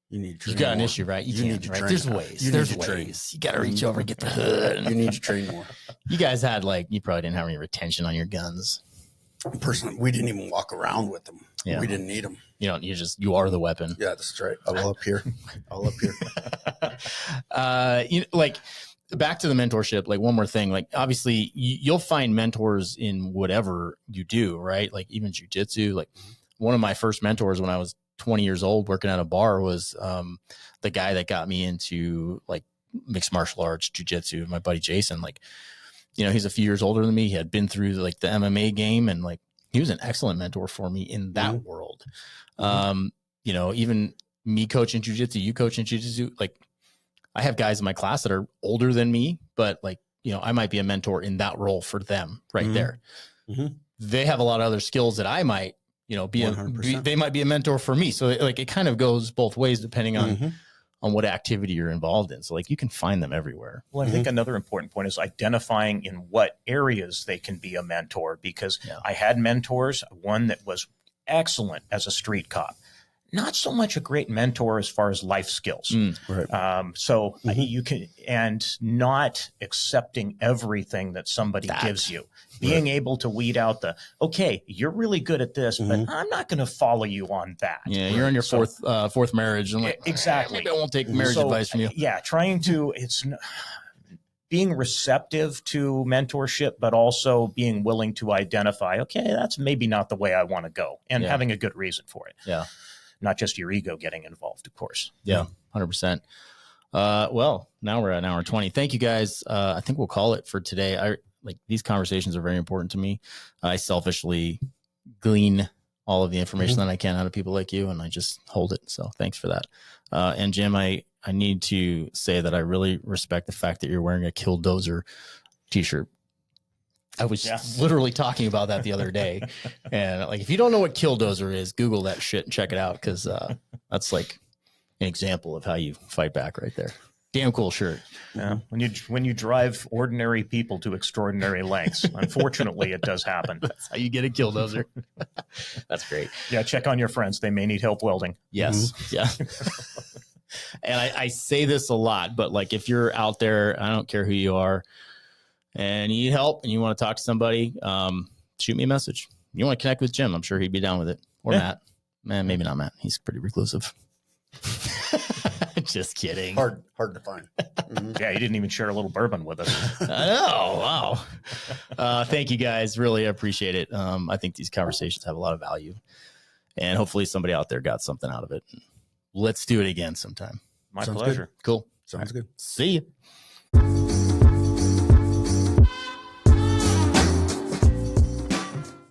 you need to train. You got more. an issue, right? You can't, need to right? train. There's ways. There's ways. You got to reach over and get the hood. You need to train more. You guys had you probably didn't have any retention on your guns. Personally, we didn't even walk around with them. Yeah. We didn't need them. You are the weapon. Yeah, that's right. All up here. Back to the mentorship, like one more thing, like obviously you'll find mentors in whatever you do, right? Like even jujitsu, like one of my first mentors when I was 20 years old working at a bar was the guy that got me into like mixed martial arts, jujitsu, my buddy Jason. Like, you know, he's a few years older than me. He had been through like the MMA game, and like he was an excellent mentor for me in that world. You know, even me coaching jujitsu, you coaching jujitsu, like I have guys in my class that are older than me, but like, you know, I might be a mentor in that role for them right there. They have a lot of other skills that I might, you know, they might be a mentor for me. So like it kind of goes both ways depending on what activity you're involved in. So like you can find them everywhere. Well, I think another important point is identifying in what areas they can be a mentor, because I had mentors, one that was excellent as a street cop, not so much a great mentor as far as life skills. So you can, and not accepting everything that somebody gives you, being able to weed out the, okay, you're really good at this, but I'm not going to follow you on that. Yeah. You're on your fourth marriage. And like, exactly. Maybe I won't take marriage advice from you. Yeah. Trying to, being receptive to mentorship, but also being willing to identify, okay, that's maybe not the way I want to go, and having a good reason for it. Yeah. Not just your ego getting involved, of course. Yeah, 100%. Well, now we're at an hour 20. Thank you guys. I think we'll call it for today. Like these conversations are very important to me. I selfishly glean all of the information that I can out of people like you, and I just hold it. So thanks for that. And Jim, I need to say that I really respect the fact that you're wearing a Killdozer t-shirt. I was literally talking about that the other day. And like, if you don't know what Killdozer is, Google that shit and check it out. Cause that's like an example of how you fight back right there. Damn cool shirt. Yeah. When you drive ordinary people to extraordinary lengths, unfortunately it does happen. That's how you get a Killdozer. That's great. Yeah. Check on your friends. They may need help welding. Yes. Yeah. And I say this a lot, but like, if you're out there, I don't care who you are, and you need help and you want to talk to somebody, shoot me a message. You want to connect with Jim, I'm sure he'd be down with it. Or Matt. Man, maybe not Matt. He's pretty reclusive. Just kidding. Hard to find. Yeah, he didn't even share a little bourbon with us. I know. Wow. Thank you guys. Really appreciate it. I think these conversations have a lot of value. And hopefully somebody out there got something out of it. Let's do it again sometime. My pleasure. Cool. Sounds good. See you.